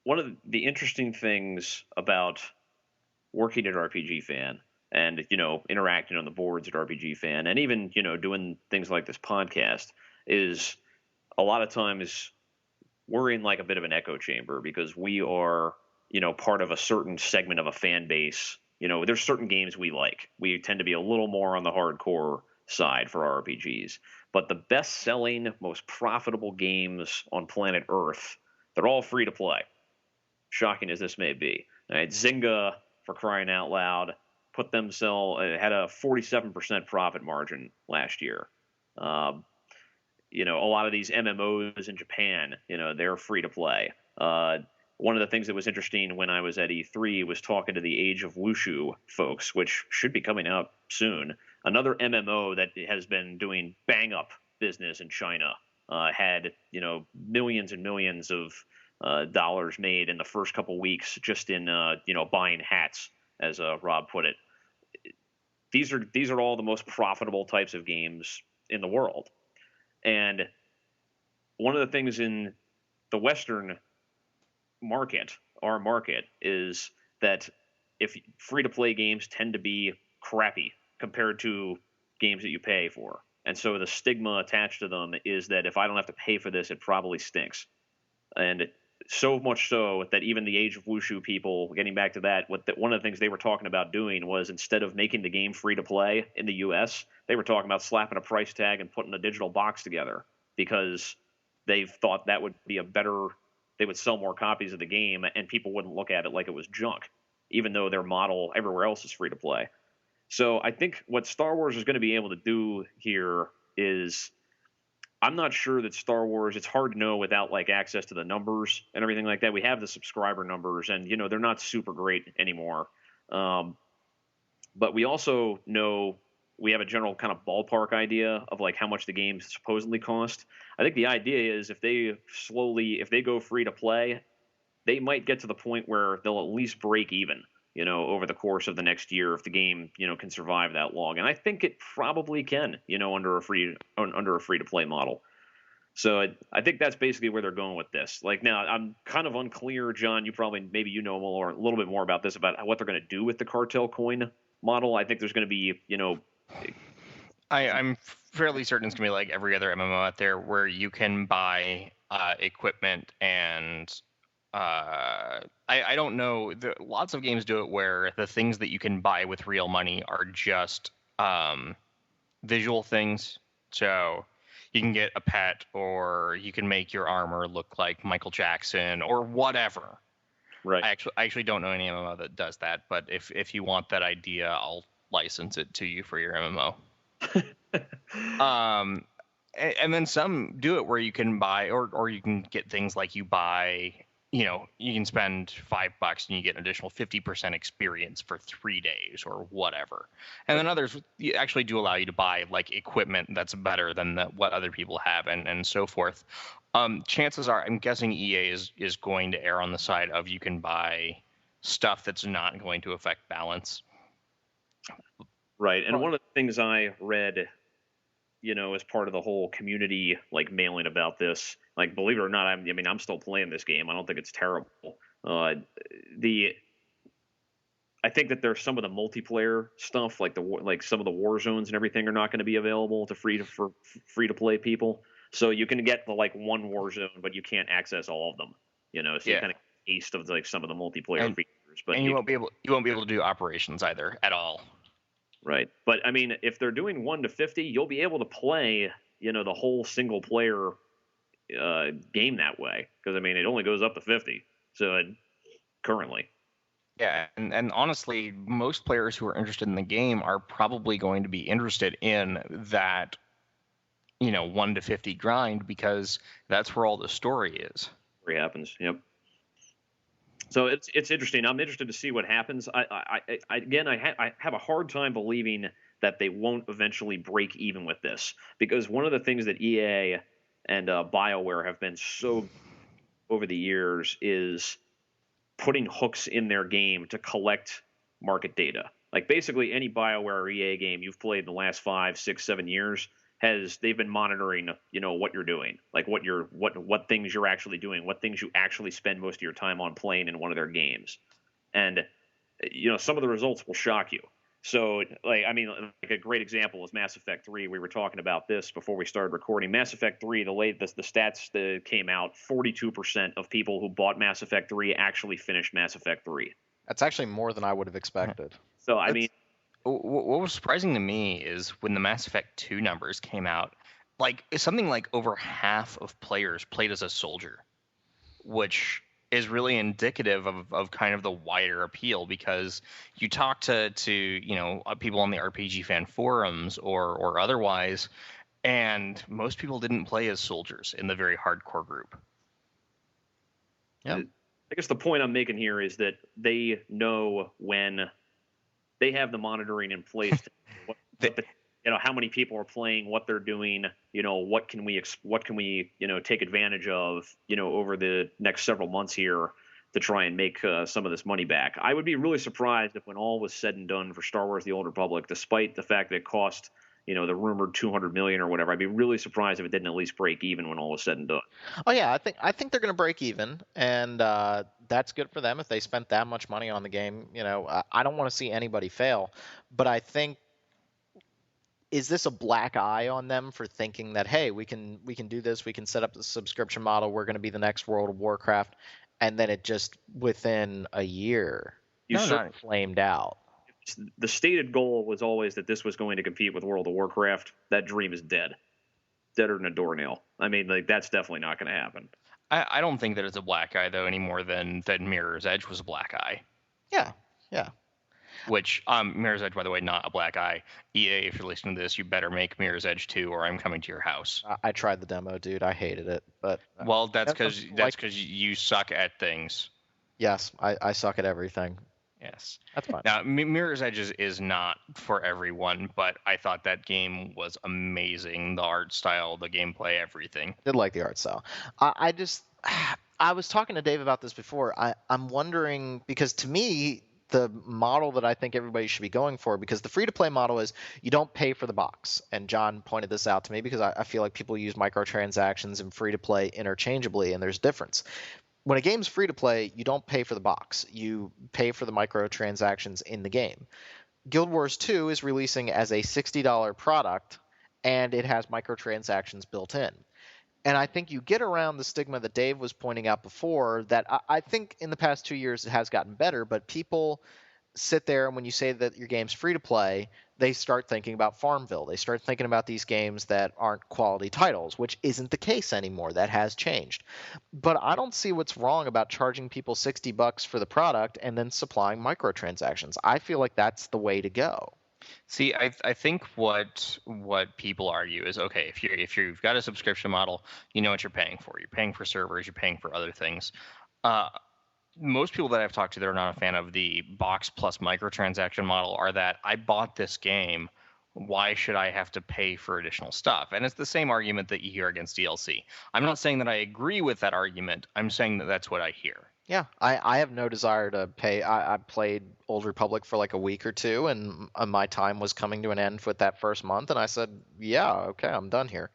one of the interesting things about working at RPG Fan and interacting on the boards at RPG Fan and even doing things like this podcast is a lot of times we're in like a bit of an echo chamber because we are part of a certain segment of a fan base. There's certain games we like. We tend to be a little more on the hardcore side for RPGs, but the best selling, most profitable games on planet Earth, they're all free to play, shocking as this may be. All right, Zynga, for crying out loud, had a 47% profit margin last year. Um, a lot of these MMOs in Japan, they're free to play. One of the things that was interesting when I was at E3 was talking to the Age of Wushu folks, which should be coming out soon. Another MMO that has been doing bang up business in China had millions and millions of dollars made in the first couple weeks just in buying hats, as Rob put it. These are all the most profitable types of games in the world. And one of the things in the Western market, our market, is that if free to play games tend to be crappy compared to games that you pay for. And so the stigma attached to them is that if I don't have to pay for this, it probably stinks. And so much so that even the Age of Wushu people, getting back to that, one of the things they were talking about doing was instead of making the game free to play in the US, they were talking about slapping a price tag and putting a digital box together because they thought that would be they would sell more copies of the game and people wouldn't look at it like it was junk, even though their model everywhere else is free to play. So I think what Star Wars is going to be able to do here is I'm not sure that Star Wars, it's hard to know without like access to the numbers and everything like that. We have the subscriber numbers and, they're not super great anymore. But we also know we have a general kind of ballpark idea of like how much the games supposedly cost. I think the idea is if they go free to play, they might get to the point where they'll at least break even, over the course of the next year if the game, can survive that long. And I think it probably can, under a free to play model. So I think that's basically where they're going with this. Like now, I'm kind of unclear, John. Maybe a little bit more about this about what they're going to do with the cartel coin model. I think there's going to be, I'm fairly certain it's gonna be like every other MMO out there, where you can buy equipment and I don't know. Lots of games do it where the things that you can buy with real money are just visual things. So you can get a pet, or you can make your armor look like Michael Jackson, or whatever. right. I actually don't know any MMO that does that, but if you want that idea, I'll license it to you for your MMO. And then some do it where you can buy, or you can get things like you buy, you can spend $5 and you get an additional 50% experience for 3 days or whatever. And then others actually do allow you to buy like equipment that's better than what other people have, and so forth. Chances are, I'm guessing EA is going to err on the side of you can buy stuff that's not going to affect balance. Right. And one of the things I read, as part of the whole community like mailing about this, like believe it or not, I'm still playing this game. I don't think it's terrible. Uh, I think that there's some of the multiplayer stuff, like some of the war zones and everything, are not going to be available to for free to play people. So you can get the like one war zone, but you can't access all of them. So you kind of taste of like some of the multiplayer features, but you won't be able to do operations either at all. Right. But I mean, if they're doing 1 to 50, you'll be able to play, the whole single player game that way. Because I mean, it only goes up to 50. So currently. Yeah, and honestly, most players who are interested in the game are probably going to be interested in that, 1 to 50 grind, because that's where all the story is. Where it happens. Yep. So it's interesting. I'm interested to see what happens. I have a hard time believing that they won't eventually break even with this, because one of the things that EA and BioWare have been so over the years is putting hooks in their game to collect market data. Like basically any BioWare or EA game you've played in the last 5, 6, 7 years they've been monitoring, what you're doing, like what things you're actually doing, what things you actually spend most of your time on playing in one of their games. And some of the results will shock you. So, like a great example is Mass Effect 3. We were talking about this before we started recording. Mass Effect 3, the stats that came out, 42% of people who bought Mass Effect 3 actually finished Mass Effect 3. That's actually more than I would have expected. So, what was surprising to me is when the Mass Effect 2 numbers came out, like something like over half of players played as a soldier, which is really indicative of kind of the wider appeal, because you talk to people on the RPG fan forums or otherwise, and most people didn't play as soldiers in the very hardcore group. Yeah. I guess the point I'm making here is that they know when they have the monitoring in place. How many people are playing, what they're doing, what can we take advantage of, over the next several months here to try and make some of this money back. I would be really surprised if when all was said and done for Star Wars: The Old Republic, despite the fact that it cost, the rumored $200 million or whatever, I'd be really surprised if it didn't at least break even when all was said and done. Oh yeah, I think they're going to break even, and that's good for them if they spent that much money on the game. I don't want to see anybody fail, but I think, is this a black eye on them for thinking that, hey, we can do this, we can set up the subscription model, we're going to be the next World of Warcraft, and then it just within a year flamed out? The stated goal was always that this was going to compete with World of Warcraft. That dream is deader than a doornail. That's definitely not going to happen. I don't think that it's a black eye though, any more than Mirror's Edge was a black eye. Yeah. Which, Mirror's Edge, by the way, not a black eye. EA, if you're listening to this, you better make Mirror's Edge 2 or I'm coming to your house. I tried the demo, dude. I hated it. But well, that's because you suck at things. Yes, I suck at everything. Yes. That's fine. Now, Mirror's Edge is not for everyone, but I thought that game was amazing. The art style, the gameplay, everything. I did like the art style. I was talking to Dave about this before. I'm wondering, because to me, the model that I think everybody should be going for, because the free-to-play model is you don't pay for the box. And John pointed this out to me because I feel like people use microtransactions and free-to-play interchangeably, and there's a difference. When a game's free-to-play, you don't pay for the box. You pay for the microtransactions in the game. Guild Wars 2 is releasing as a $60 product, and it has microtransactions built in. And I think you get around the stigma that Dave was pointing out before, that I think in the past 2 years it has gotten better, but people sit there and when you say that your game's free to play, they start thinking about Farmville. They start thinking about these games that aren't quality titles, which isn't the case anymore. That has changed. But I don't see what's wrong about charging people $60 for the product and then supplying microtransactions. I feel like that's the way to go. See, I think what people argue is, okay, if you've got a subscription model, you know what you're paying for. You're paying for servers, you're paying for other things. Most people that I've talked to that are not a fan of the box plus microtransaction model are that I bought this game, why should I have to pay for additional stuff? And it's the same argument that you hear against DLC. I'm not saying that I agree with that argument. I'm saying that that's what I hear. Yeah, I have no desire to pay. I played Old Republic for like a week or two, and my time was coming to an end with that first month, and I said, yeah, okay, I'm done here.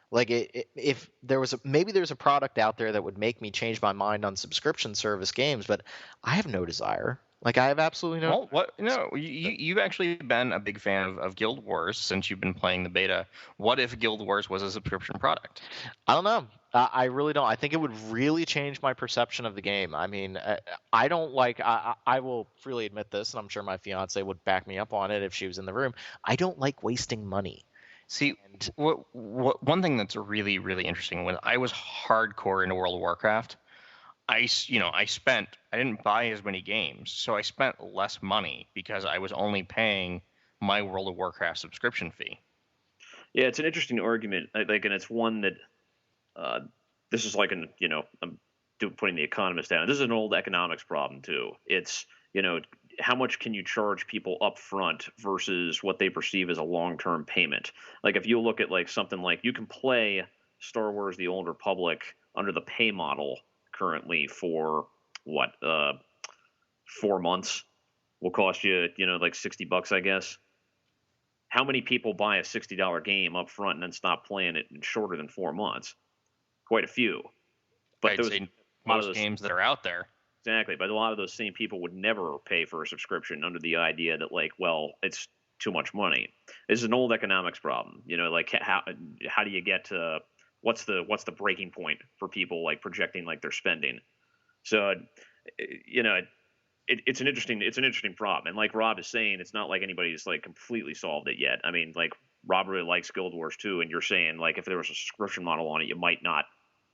Like, if there was maybe there's a product out there that would make me change my mind on subscription service games, but I have no desire. Like, I have absolutely no. Well, what? No, you've actually been a big fan of Guild Wars since you've been playing the beta. What if Guild Wars was a subscription product? I don't know. I really don't. I think it would really change my perception of the game. I mean, I don't like. I will freely admit this, and I'm sure my fiance would back me up on it if she was in the room. I don't like wasting money. See, one thing that's really, really interesting, when I was hardcore into World of Warcraft, I didn't buy as many games, so I spent less money because I was only paying my World of Warcraft subscription fee. Yeah, it's an interesting argument, and it's one that this is like I'm putting the Economist down. This is an old economics problem too. It's how much can you charge people up front versus what they perceive as a long-term payment? Like if you look at like something like you can play Star Wars: The Old Republic under the pay model currently for what 4 months will cost you, like $60, I guess. How many people buy a $60 game up front and then stop playing it in shorter than 4 months? Quite a few. But I'd those say a lot of most those games that are out there. exactly, but a lot of those same people would never pay for a subscription under the idea that like, well, it's too much money. This is an old economics problem. Like how do you get to what's the breaking point for people like projecting like their spending? So you know it's an interesting problem, and like Rob is saying, it's not like anybody's like completely solved it yet. I mean, like Rob really likes Guild Wars 2, and you're saying like if there was a subscription model on it, you might not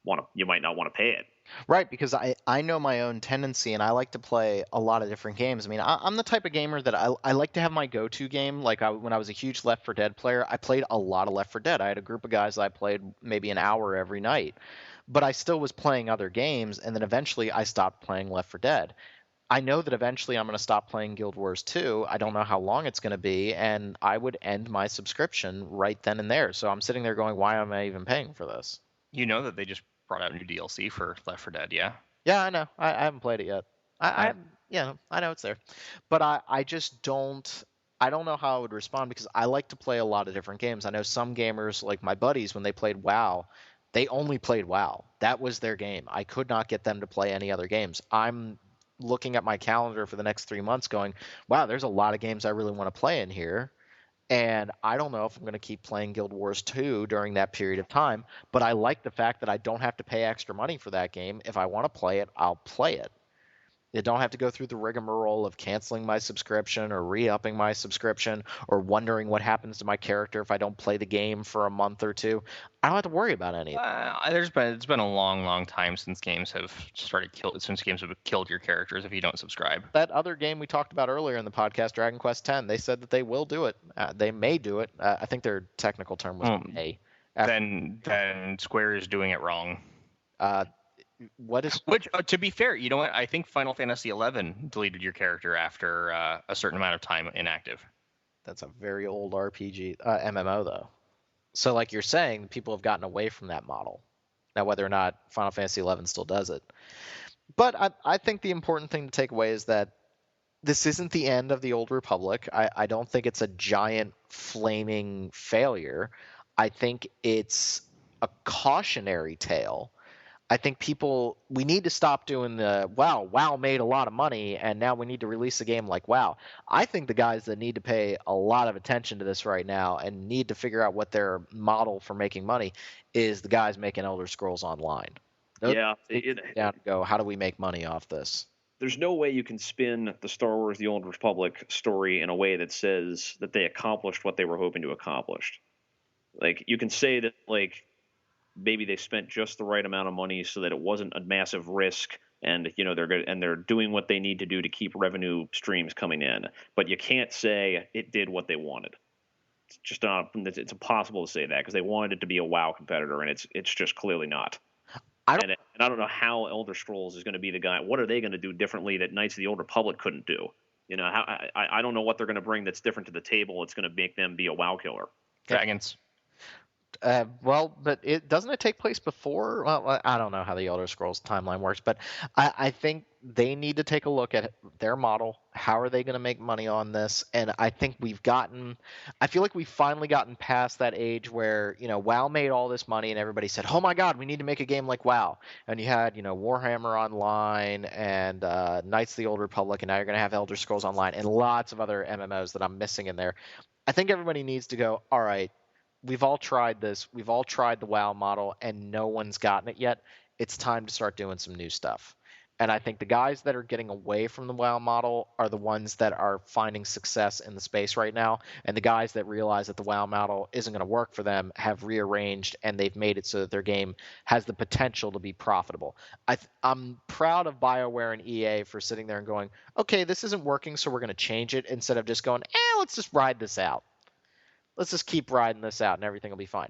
want to pay it. Right, because I know my own tendency, and I like to play a lot of different games. I mean, I'm the type of gamer that I like to have my go-to game. Like when I was a huge Left 4 Dead player, I played a lot of Left 4 Dead. I had a group of guys that I played maybe an hour every night, but I still was playing other games, and then eventually I stopped playing Left 4 Dead. I know that eventually I'm going to stop playing Guild Wars 2. I don't know how long it's going to be, and I would end my subscription right then and there. So I'm sitting there going, why am I even paying for this? You know that they just brought out new DLC for Left 4 Dead, yeah? Yeah, I know. I haven't played it yet. I I yeah, I know it's there, but I just don't. I don't know how I would respond because I like to play a lot of different games. I know some gamers, like my buddies, when they played WoW, they only played WoW. That was their game. I could not get them to play any other games. I'm looking at my calendar for the next 3 months, going, "Wow, there's a lot of games I really want to play in here." And I don't know if I'm going to keep playing Guild Wars 2 during that period of time, but I like the fact that I don't have to pay extra money for that game. If I want to play it, I'll play it. I don't have to go through the rigmarole of canceling my subscription or re-upping my subscription or wondering what happens to my character if I don't play the game for a month or two. I don't have to worry about any of it. it's been a long time since games have killed your characters if you don't subscribe. That other game we talked about earlier in the podcast, Dragon Quest X, they said that they will do it. They may do it. I think their technical term was may. Then Square is doing it wrong. What is? Which, to be fair, you know what? I think Final Fantasy XI deleted your character after a certain amount of time inactive. That's a very old RPG MMO though. So like you're saying, people have gotten away from that model. Now whether or not Final Fantasy XI still does it. But I think the important thing to take away is that this isn't the end of the Old Republic. I don't think it's a giant flaming failure. I think it's a cautionary tale. I think we need to stop doing WoW made a lot of money and now we need to release a game like WoW. I think the guys that need to pay a lot of attention to this right now and need to figure out what their model for making money is the guys making Elder Scrolls Online. Yeah, Down to go, how do we make money off this? there's no way you can spin the Star Wars: The Old Republic story in a way that says that they accomplished what they were hoping to accomplish. Like you can say that like maybe they spent just the right amount of money so that it wasn't a massive risk, and they're good and they're doing what they need to do to keep revenue streams coming in. But you can't say it did what they wanted. It's just not. It's impossible to say that because they wanted it to be a WoW competitor, and it's just clearly not. And I don't know how Elder Scrolls is going to be the guy. What are they going to do differently that Knights of the Old Republic couldn't do? I don't know what they're going to bring that's different to the table. It's going to make them be a WoW killer. Dragons. But doesn't it take place before? Well, I don't know how the Elder Scrolls timeline works, but I think they need to take a look at their model. How are they going to make money on this? And I think I feel like we've finally gotten past that age where, WoW made all this money and everybody said, oh my God, we need to make a game like WoW. And you had, Warhammer Online and Knights of the Old Republic, and now you're going to have Elder Scrolls Online and lots of other MMOs that I'm missing in there. I think everybody needs to go, all right, we've all tried this. We've all tried the WoW model, and no one's gotten it yet. It's time to start doing some new stuff. And I think the guys that are getting away from the WoW model are the ones that are finding success in the space right now. And the guys that realize that the WoW model isn't going to work for them have rearranged, and they've made it so that their game has the potential to be profitable. I'm proud of BioWare and EA for sitting there and going, okay, this isn't working, so we're going to change it, instead of just going, let's just ride this out. Let's just keep riding this out and everything will be fine.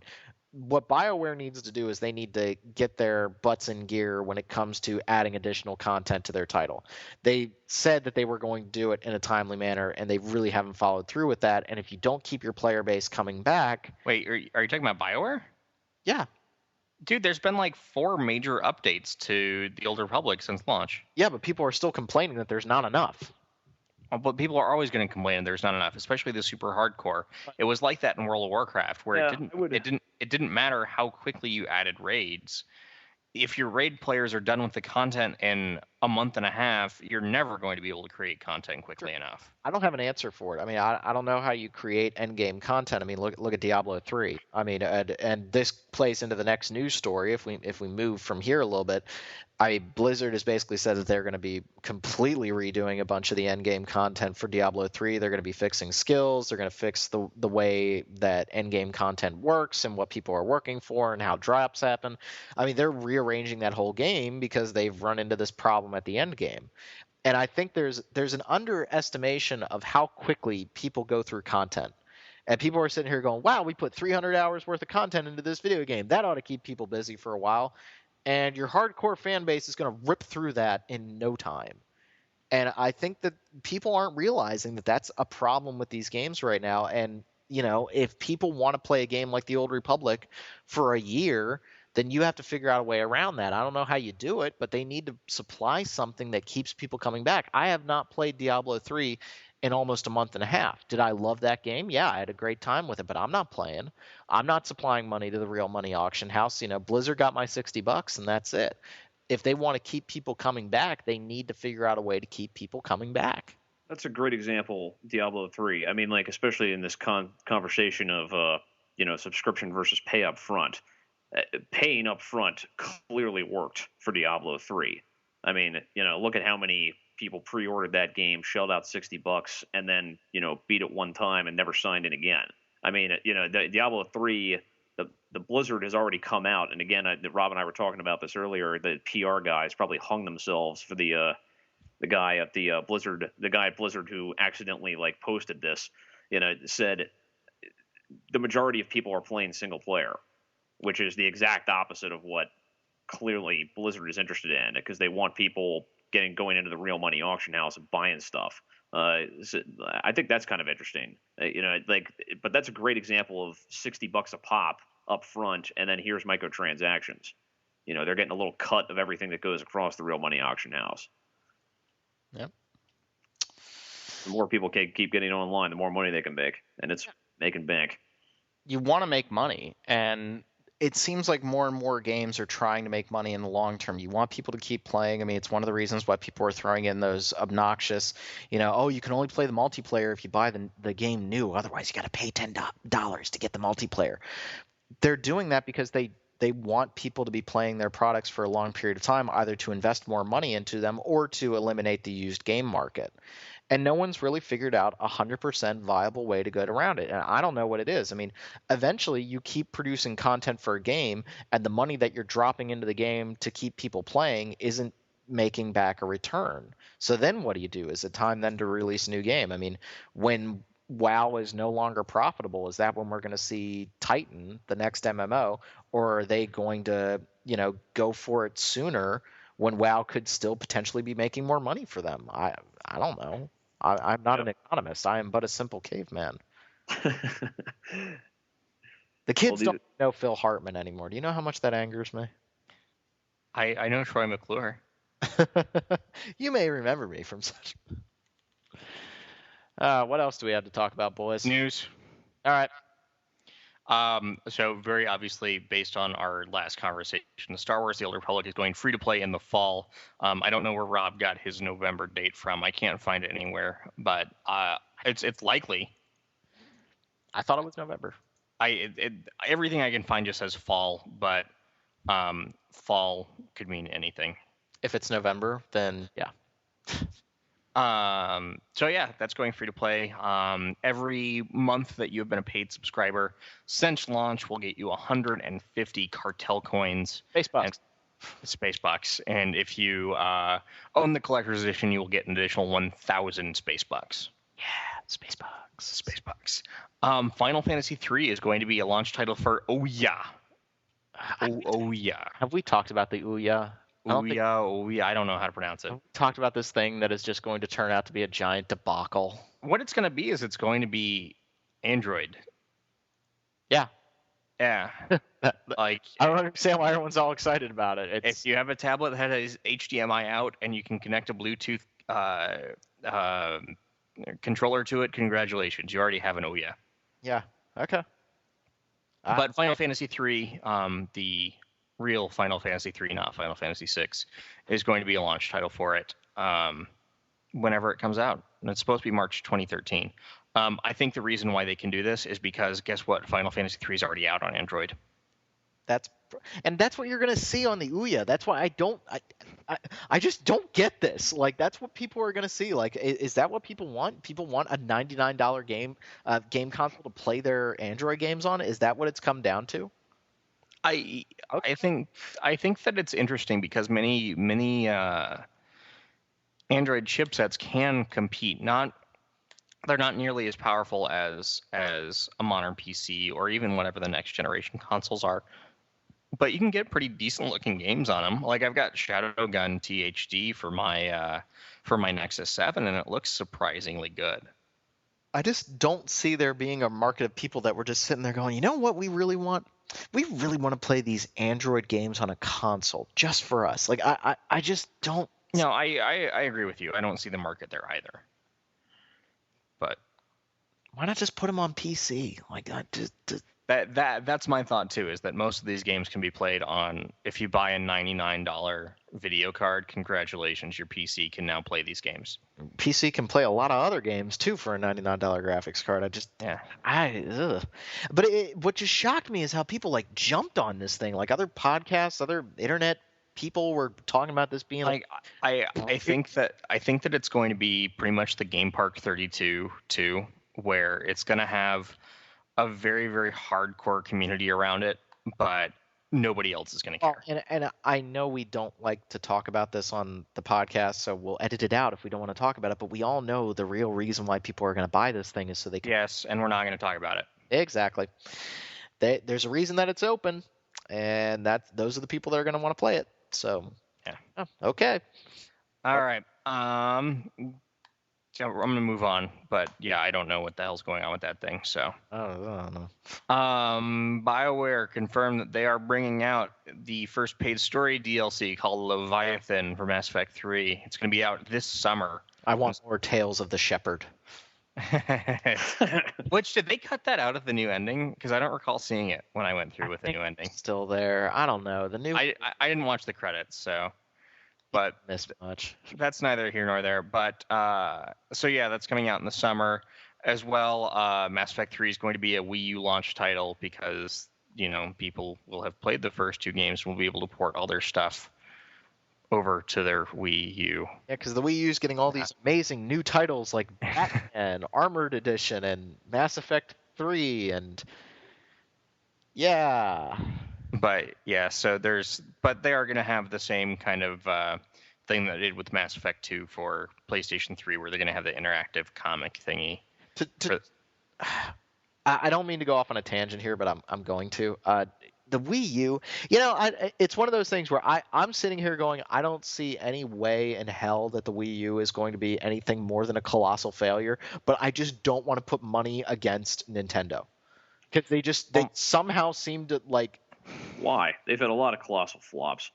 What BioWare needs to do is they need to get their butts in gear when it comes to adding additional content to their title. They said that they were going to do it in a timely manner, and they really haven't followed through with that. And if you don't keep your player base coming back... Wait, are you talking about BioWare? Yeah. Dude, there's been like 4 major updates to the Old Republic since launch. Yeah, but people are still complaining that there's not enough. But people are always going to complain there's not enough, especially the super hardcore. It was like that in World of Warcraft, where Yeah, I would. it didn't matter how quickly you added raids. If your raid players are done with the content in a month and a half, you're never going to be able to create content quickly enough. I don't have an answer for it. I mean, I don't know how you create end game content. I mean, look at Diablo 3. I mean, and this plays into the next news story if we move from here a little bit. Blizzard has basically said that they're going to be completely redoing a bunch of the end game content for Diablo 3. They're going to be fixing skills. They're going to fix the way that end game content works and what people are working for and how drops happen. I mean, they're rearranging that whole game because they've run into this problem at the end game. And I think there's an underestimation of how quickly people go through content. And people are sitting here going, wow, we put 300 hours worth of content into this video game. That ought to keep people busy for a while. And your hardcore fan base is going to rip through that in no time. And I think that people aren't realizing that that's a problem with these games right now. And, if people want to play a game like the Old Republic for a year, then you have to figure out a way around that. I don't know how you do it, but they need to supply something that keeps people coming back. I have not played Diablo 3 in almost a month and a half. Did I love that game? Yeah, I had a great time with it, but I'm not playing. I'm not supplying money to the real money auction house. Blizzard got my $60 and that's it. If they want to keep people coming back, they need to figure out a way to keep people coming back. That's a great example, Diablo 3. I mean, like, especially in this conversation of, subscription versus pay up front. Paying up front clearly worked for Diablo 3. I mean, look at how many people pre-ordered that game, shelled out $60, and then, beat it one time and never signed in again. I mean, the Diablo 3, the Blizzard has already come out, and again, Rob and I were talking about this earlier. The PR guys probably hung themselves for the guy at the Blizzard, the guy at Blizzard who accidentally posted this. Said the majority of people are playing single player, which is the exact opposite of what clearly Blizzard is interested in, because they want people going into the real money auction house and buying stuff. So I think that's kind of interesting, but that's a great example of $60 a pop up front, and then here's microtransactions. They're getting a little cut of everything that goes across the real money auction house. Yep. The more people keep getting online, the more money they can make, and it's making bank. You want to make money, and it seems like more and more games are trying to make money in the long term. You want people to keep playing. I mean, it's one of the reasons why people are throwing in those obnoxious, you can only play the multiplayer if you buy the game new. Otherwise, you got to pay $10 to get the multiplayer. They're doing that because they want people to be playing their products for a long period of time, either to invest more money into them or to eliminate the used game market. And no one's really figured out a 100% viable way to get around it. And I don't know what it is. I mean, eventually you keep producing content for a game, and the money that you're dropping into the game to keep people playing isn't making back a return. So then what do you do? Is it time then to release a new game? I mean, when WoW is no longer profitable, is that when we're going to see Titan, the next MMO, or are they going to, go for it sooner when WoW could still potentially be making more money for them? I don't know. I'm not an economist. I am but a simple caveman. The kids don't know Phil Hartman anymore. Do you know how much that angers me? I know Troy McClure. You may remember me from such. What else do we have to talk about, boys? News. All right. So very obviously, based on our last conversation, Star Wars: The Old Republic is going free to play in the fall. I don't know where Rob got his November date from. I can't find it anywhere, but it's likely. I thought it was November. Everything I can find just says fall, but fall could mean anything. If it's November, then yeah. So yeah, that's going free to play. Every month that you have been a paid subscriber since launch will get you 150 cartel coins. Space bucks. And if you own the collector's edition, you will get an additional 1,000 space bucks. Yeah, space bucks. Final Fantasy III is going to be a launch title for Ouya. Ouya. Have we talked about the Ouya? Ouya, I don't know how to pronounce it. We talked about this thing that is just going to turn out to be a giant debacle. What it's going to be is it's going to be Android. Yeah. Yeah, like I don't understand why everyone's all excited about it. if you have a tablet that has HDMI out and you can connect a Bluetooth uh, controller to it, congratulations, you already have an Ouya. yeah, okay. But Final Fantasy III, the real Final Fantasy III, not Final Fantasy VI, is going to be a launch title for it whenever it comes out. And it's supposed to be March 2013. I think the reason why they can do this is because, guess what? Final Fantasy III is already out on Android. That's what you're gonna see on the Ouya. That's why I just don't get this. Like that's what people are gonna see. Like is that what people want? People want a $99 game console to play their Android games on? Is that what it's come down to? I think that it's interesting because many Android chipsets can compete. They're not nearly as powerful as a modern PC or even whatever the next generation consoles are. But you can get pretty decent looking games on them. Like I've got Shadowgun THD for my Nexus 7, and it looks surprisingly good. I just don't see there being a market of people that were just sitting there going, you know what we really want? We really want to play these Android games on a console just for us. Like I just don't. No, I agree with you. I don't see the market there either. But why not just put them on PC? Like that's my thought too. Is that most of these games can be played on. If you buy a $99 video card, congratulations, your PC can now play these games. PC can play a lot of other games too for a $99 graphics card. But what just shocked me is how people like jumped on this thing. Like other podcasts, other internet people were talking about this being like I think that it's going to be pretty much the Game Park 32 too, where it's going to have a very, very hardcore community around it, but nobody else is going to care. And I know we don't like to talk about this on the podcast, so we'll edit it out if we don't want to talk about it, but we all know the real reason why people are going to buy this thing is so they can... Yes, and we're not going to talk about it. Exactly. There's a reason that it's open, and those are the people that are going to want to play it. So, yeah. Oh, okay. All right. So I'm going to move on, but yeah, I don't know what the hell's going on with that thing. So, I don't know. BioWare confirmed that they are bringing out the first paid story DLC called Leviathan for Mass Effect 3. It's going to be out this summer. I want more Tales of the Shepherd. Which, did they cut that out of the new ending? Because I don't recall seeing it when I went through with the new ending. It's still there. I don't know. The new. I didn't watch the credits, so. But missed much. That's neither here nor there. But so yeah, that's coming out in the summer as well. Mass Effect 3 is going to be a Wii U launch title because people will have played the first two games and will be able to port all their stuff over to their Wii U. Yeah, because the Wii U is getting all these amazing new titles like Batman, Armored Edition, and Mass Effect 3, and yeah. But yeah, but they are going to have the same kind of thing that they did with Mass Effect 2 for PlayStation 3, where they're going to have the interactive comic thingy. I don't mean to go off on a tangent here, but I'm going to. The Wii U, it's one of those things where I'm sitting here going, I don't see any way in hell that the Wii U is going to be anything more than a colossal failure, but I just don't want to put money against Nintendo. Because they somehow seem to like... Why? They've had a lot of colossal flops.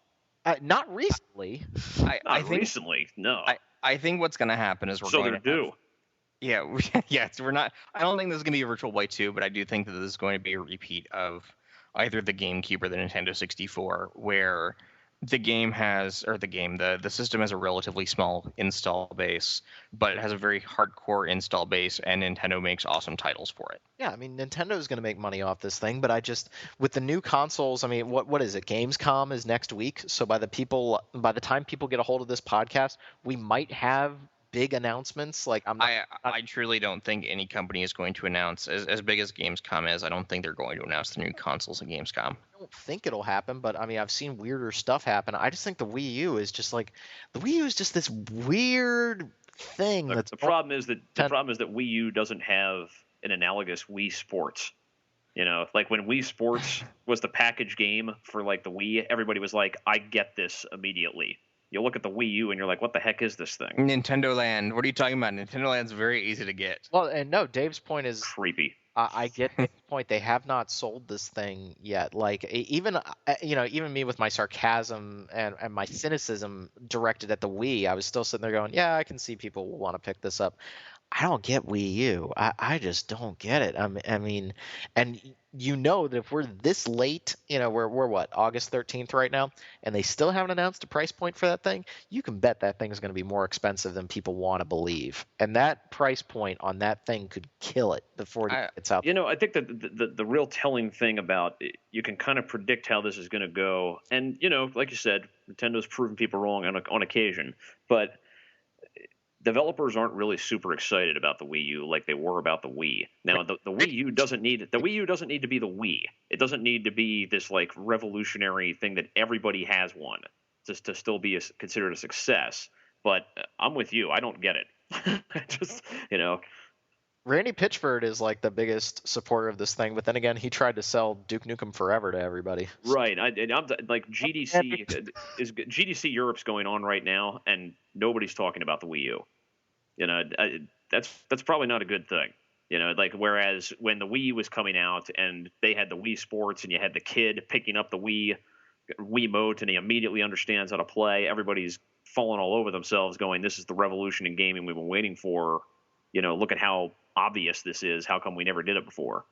Not recently. I think recently, no. I think what's going to happen is they're due. Yeah, yeah. So we're not. I don't think this is going to be a Virtual Boy 2, but I do think that this is going to be a repeat of either the GameCube or the Nintendo 64, where the system has a relatively small install base, but it has a very hardcore install base, and Nintendo makes awesome titles for it. Yeah, I mean, Nintendo is going to make money off this thing, but with the new consoles, I mean, what is it? Gamescom is next week, so by the time people get a hold of this podcast, we might have big announcements. Like I truly don't think any company is going to announce as big as Gamescom is. I don't think they're going to announce the new consoles at Gamescom. I don't think it'll happen, but I mean, I've seen weirder stuff happen. I just think the Wii U is just this weird thing. The problem is that Wii U doesn't have an analogous Wii Sports. Like when Wii Sports was the package game for like the Wii, everybody was like, I get this immediately. You look at the Wii U and you're like, what the heck is this thing? Nintendo Land. What are you talking about? Nintendo Land's very easy to get. Well, and no, Dave's point is creepy. I get Dave's point. They have not sold this thing yet. Like even even me with my sarcasm and my cynicism directed at the Wii, I was still sitting there going, yeah, I can see people will want to pick this up. I don't get Wii U. I just don't get it. I mean, and that if we're this late, we're what, August 13th right now, and they still haven't announced a price point for that thing, you can bet that thing is going to be more expensive than people want to believe. And that price point on that thing could kill it before it I, gets out. I think that the real telling thing about it, you can kind of predict how this is going to go, and like you said, Nintendo's proven people wrong on occasion, but developers aren't really super excited about the Wii U like they were about the Wii. Now, the Wii U doesn't need to be the Wii. It doesn't need to be this like revolutionary thing that everybody has one to still be considered a success. But I'm with you. I don't get it. Just Randy Pitchford is like the biggest supporter of this thing, but then again, he tried to sell Duke Nukem Forever to everybody. right. I'm like GDC Europe's going on right now, and nobody's talking about the Wii U. That's probably not a good thing. Like whereas when the Wii was coming out and they had the Wii Sports and you had the kid picking up the Wiimote and he immediately understands how to play, everybody's falling all over themselves going, this is the revolution in gaming we've been waiting for. Look at how obvious this is. How come we never did it before?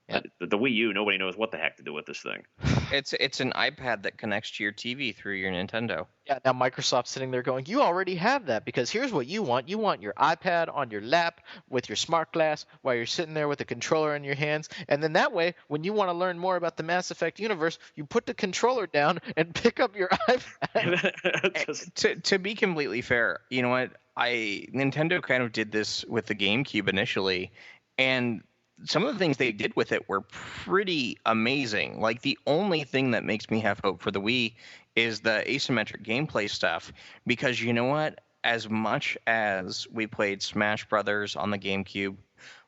Yeah. The Wii U, nobody knows what the heck to do with this thing. it's an iPad that connects to your TV through your Nintendo. Yeah, now Microsoft's sitting there going, you already have that because here's what you want. You want your iPad on your lap with your smart glass while you're sitting there with the controller in your hands. And then that way, when you want to learn more about the Mass Effect universe, you put the controller down and pick up your iPad. To be completely fair, you know what? Nintendo kind of did this with the GameCube initially, and some of the things they did with it were pretty amazing. Like the only thing that makes me have hope for the Wii is the asymmetric gameplay stuff, because you know what? As much as we played Smash Brothers on the GameCube,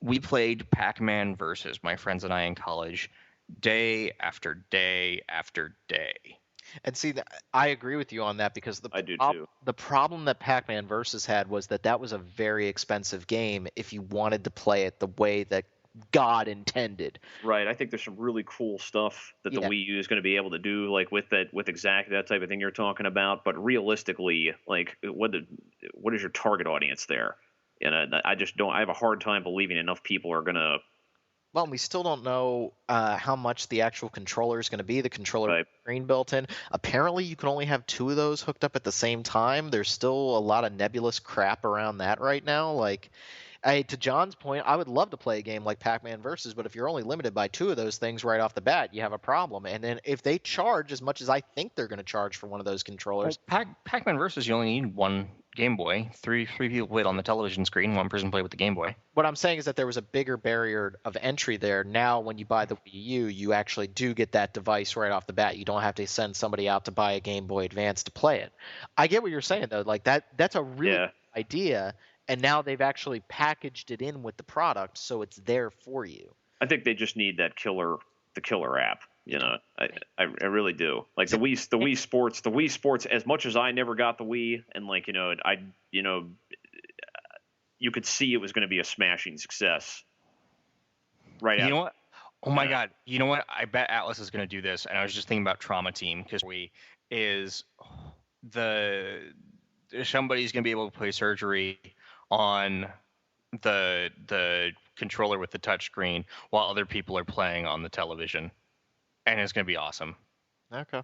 we played Pac-Man versus my friends and I in college day after day after day. And see, I agree with you on that because I do too. The problem that Pac-Man Versus had was that was a very expensive game if you wanted to play it the way that God intended. Right. I think there's some really cool stuff that the Wii U is going to be able to do, like with exactly that type of thing you're talking about. But realistically, like what is your target audience there? I just don't. I have a hard time believing enough people are going to. Well, we still don't know how much the actual controller is going to be. The controller screen built in. Apparently, you can only have 2 of those hooked up at the same time. There's still a lot of nebulous crap around that right now. Like, to John's point, I would love to play a game like Pac-Man Versus, but if you're only limited by 2 of those things right off the bat, you have a problem. And then if they charge as much as I think they're going to charge for one of those controllers, Pac-Man Versus, you only need one Game Boy. Three people played on the television screen. One person played with the Game Boy. What I'm saying is that there was a bigger barrier of entry there. Now, when you buy the Wii U, you actually do get that device right off the bat. You don't have to send somebody out to buy a Game Boy Advance to play it. I get what you're saying, though. Like that's a really good idea. And now they've actually packaged it in with the product, so it's there for you. I think they just need the killer app. I really do. Like the Wii Sports. As much as I never got the Wii, and you could see it was going to be a smashing success. Right. You know what? Oh my God. You know what? I bet Atlas is going to do this. And I was just thinking about Trauma Team because somebody's going to be able to play Surgery on the controller with the touchscreen while other people are playing on the television, and it's going to be awesome. Okay.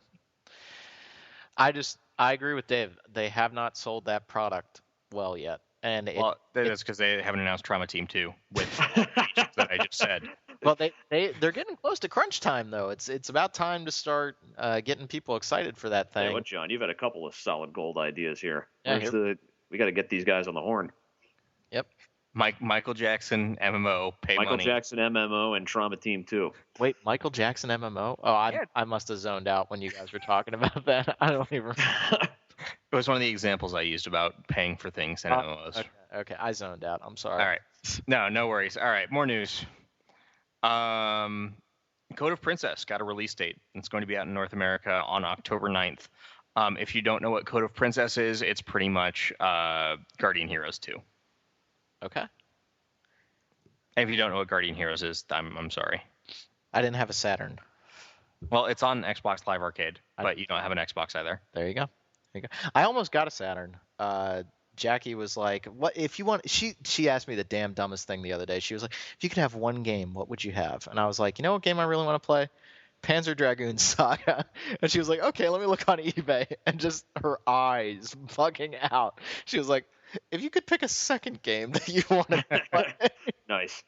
I agree with Dave. They have not sold that product well yet, and that's because they haven't announced Trauma Team 2 with the features that I just said. Well, they're getting close to crunch time though. It's about time to start getting people excited for that thing. Hey, what, John? You've had a couple of solid gold ideas here. Yeah, we got to get these guys on the horn. Yep. Michael Jackson MMO, Michael Jackson MMO and Trauma Team 2. Wait, Michael Jackson MMO? Oh, I must have zoned out when you guys were talking about that. I don't even remember. It was one of the examples I used about paying for things in MMOs. Okay, I zoned out. I'm sorry. All right. No worries. All right, more news. Code of Princess got a release date. It's going to be out in North America on October 9th. If you don't know what Code of Princess is, it's pretty much Guardian Heroes 2. Okay. And if you don't know what Guardian Heroes is, I'm sorry. I didn't have a Saturn. Well, it's on Xbox Live Arcade, I- but you don't have an Xbox either. There you go. There you go. I almost got a Saturn. Jackie was like, "What if you want?" She asked me the damn dumbest thing the other day. She was like, "If you could have one game, what would you have?" And I was like, "You know what game I really want to play? Panzer Dragoon Saga." And she was like, "Okay, let me look on eBay." And just her eyes bugging out. She was like, "If you could pick a second game that you want to play, Nice.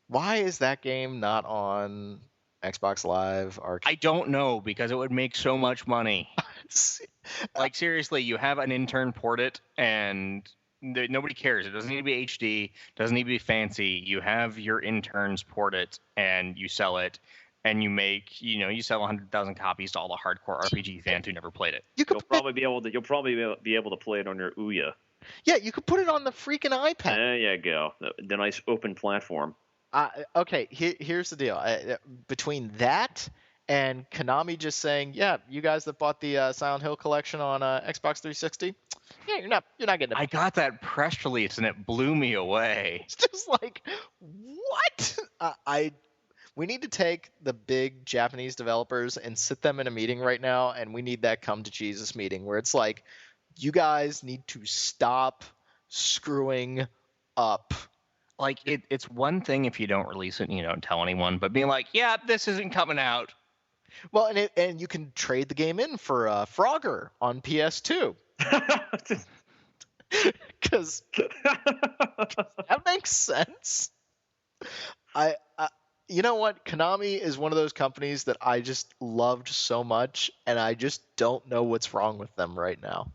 why is that game not on Xbox Live Arcade?" I don't know, because it would make so much money. Like, seriously, you have an intern port it, and nobody cares. It doesn't need to be HD, doesn't need to be fancy. You have your interns port it, and you sell it, and you sell 100,000 copies to all the hardcore RPG fans who never played it. You'll probably be able to play it on your Ouya. Yeah, you could put it on the freaking iPad. There you go. The nice open platform. Okay, here's the deal. Between that and Konami just saying, "Yeah, you guys that bought the Silent Hill collection on Xbox 360, yeah, you're not getting it." I got that press release, and it blew me away. It's just like, what? We need to take the big Japanese developers and sit them in a meeting right now, and we need that come to Jesus meeting where it's like, you guys need to stop screwing up. Like, it's one thing if you don't release it and you don't tell anyone, but being like, yeah, this isn't coming out. Well, and you can trade the game in for Frogger on PS2. Because that makes sense. I you know what? Konami is one of those companies that I just loved so much, and I just don't know what's wrong with them right now.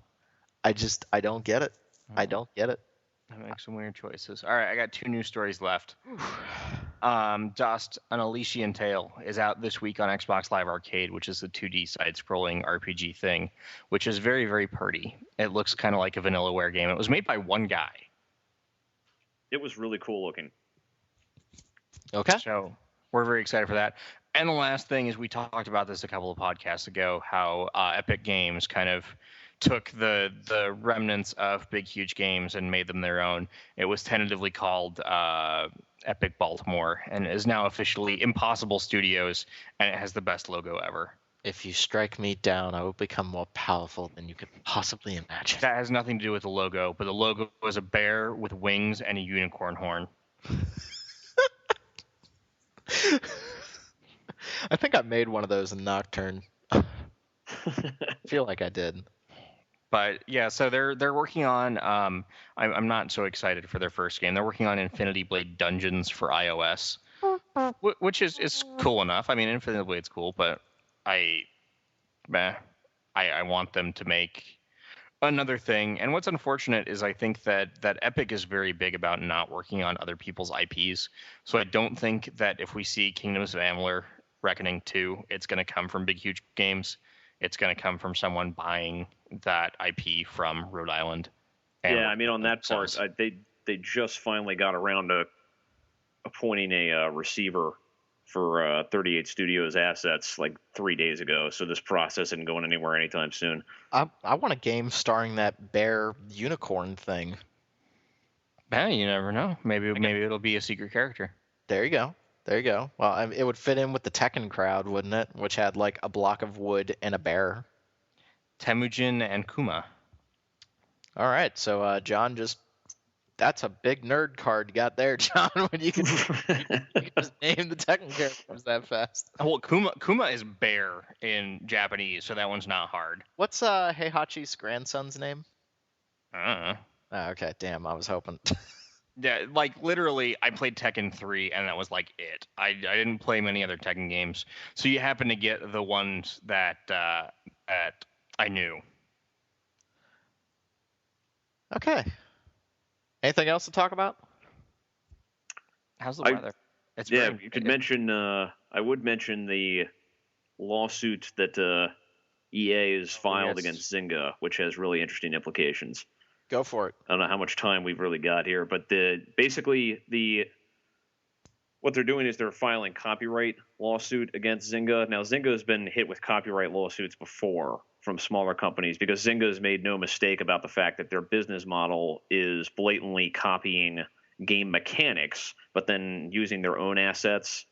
I don't get it. I don't get it. I make some weird choices. All right, I got 2 news stories left. Dust, An Elysian Tale is out this week on Xbox Live Arcade, which is the 2D side-scrolling RPG thing, which is very, very pretty. It looks kind of like a Vanillaware game. It was made by one guy. It was really cool looking. Okay. So we're very excited for that. And the last thing is, we talked about this a couple of podcasts ago, how Epic Games kind of took the remnants of Big Huge Games and made them their own. It was tentatively called Epic Baltimore, and is now officially Impossible Studios, and it has the best logo ever. If you strike me down, I will become more powerful than you could possibly imagine. That has nothing to do with the logo, but the logo is a bear with wings and a unicorn horn. I think I made one of those in Nocturne. I feel like I did. But yeah, so they're working on. I'm not so excited for their first game. They're working on Infinity Blade Dungeons for iOS, which is cool enough. I mean, Infinity Blade's cool, but I want them to make another thing. And what's unfortunate is, I think that Epic is very big about not working on other people's IPs. So I don't think that if we see Kingdoms of Amalur Reckoning 2, it's going to come from Big Huge Games. It's going to come from someone buying that IP from Rhode Island. Yeah, I mean, on that part, they just finally got around to appointing a receiver for 38 Studios assets like 3 days ago. So this process isn't going anywhere anytime soon. I want a game starring that bear unicorn thing. You never know. Maybe it'll be a secret character. There you go. Well, it would fit in with the Tekken crowd, wouldn't it? Which had like a block of wood and a bear. Temujin and Kuma. All right, so John, that's a big nerd card you got there, John. When you can just name the Tekken characters that fast. Well, Kuma is bear in Japanese, so that one's not hard. What's Heihachi's grandson's name? I don't know. Oh, okay, damn, I was hoping. Yeah, like literally, I played Tekken 3, and that was like it. I didn't play many other Tekken games, so you happen to get the ones that I knew. Okay. Anything else to talk about? How's the weather? You could mention. I would mention the lawsuit that EA has filed against Zynga, which has really interesting implications. Go for it. I don't know how much time we've really got here, but what they're doing is they're filing copyright lawsuit against Zynga. Now, Zynga has been hit with copyright lawsuits before from smaller companies because Zynga has made no mistake about the fact that their business model is blatantly copying game mechanics, but then using their own assets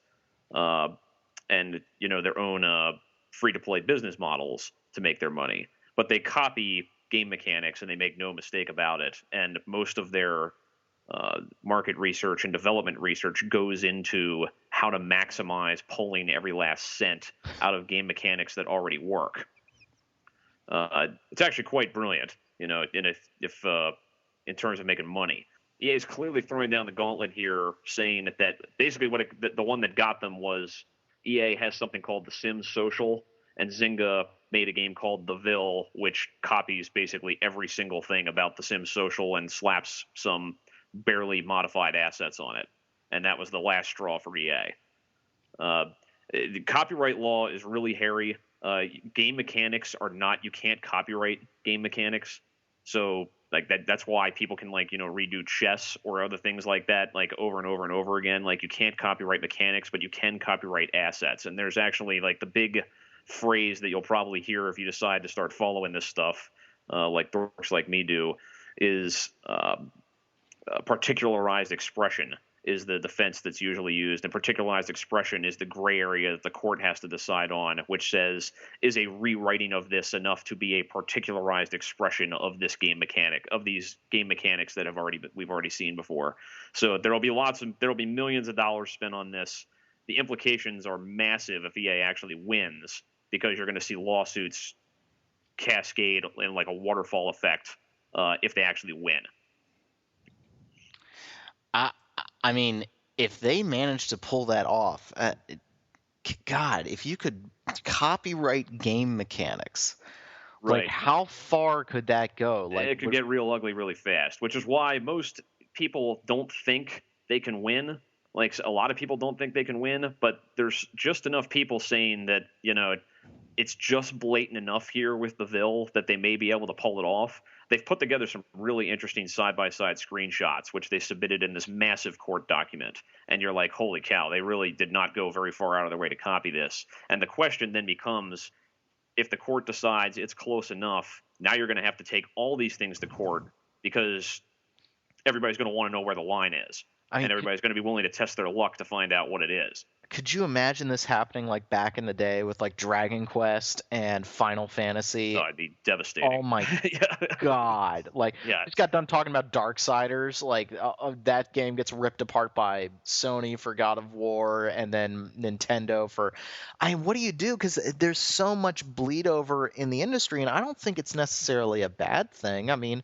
and their own free-to-play business models to make their money. But they copy game mechanics, and they make no mistake about it. And most of their market research and development research goes into how to maximize pulling every last cent out of game mechanics that already work. It's actually quite brilliant, if in terms of making money. EA is clearly throwing down the gauntlet here, saying that basically the one that got them was EA has something called The Sims Social, and Zynga made a game called The Ville, which copies basically every single thing about The Sims Social and slaps some barely modified assets on it. And that was the last straw for EA. The copyright law is really hairy. Game mechanics are not, you can't copyright game mechanics. So like that's why people can redo chess or other things like that, like over and over and over again. Like you can't copyright mechanics, but you can copyright assets. And there's actually like the big phrase that you'll probably hear if you decide to start following this stuff, like dorks like me do, is particularized expression is the defense that's usually used, and particularized expression is the gray area that the court has to decide on, which says, is a rewriting of this enough to be a particularized expression of this game mechanic, of these game mechanics that we've already seen before. So there'll be millions of dollars spent on this. The implications are massive if EA actually wins, because you're going to see lawsuits cascade in like a waterfall effect if they actually win. I mean, if they manage to pull that off, God, if you could copyright game mechanics, right? Like how far could that go? Like it could get real ugly really fast, which is why most people don't think they can win. Like a lot of people don't think they can win, but there's just enough people saying that it's just blatant enough here with the Ville that they may be able to pull it off. They've put together some really interesting side-by-side screenshots, which they submitted in this massive court document. And you're like, holy cow, they really did not go very far out of their way to copy this. And the question then becomes, if the court decides it's close enough, now you're going to have to take all these things to court, because everybody's going to want to know where the line is. And everybody's going to be willing to test their luck to find out what it is. Could you imagine this happening like back in the day with like Dragon Quest and Final Fantasy? Oh, it'd be devastating. Oh my God. Like, yeah. Just got done talking about Darksiders. Like, that game gets ripped apart by Sony for God of War and then Nintendo for... what do you do? Because there's so much bleed over in the industry, and I don't think it's necessarily a bad thing. I mean...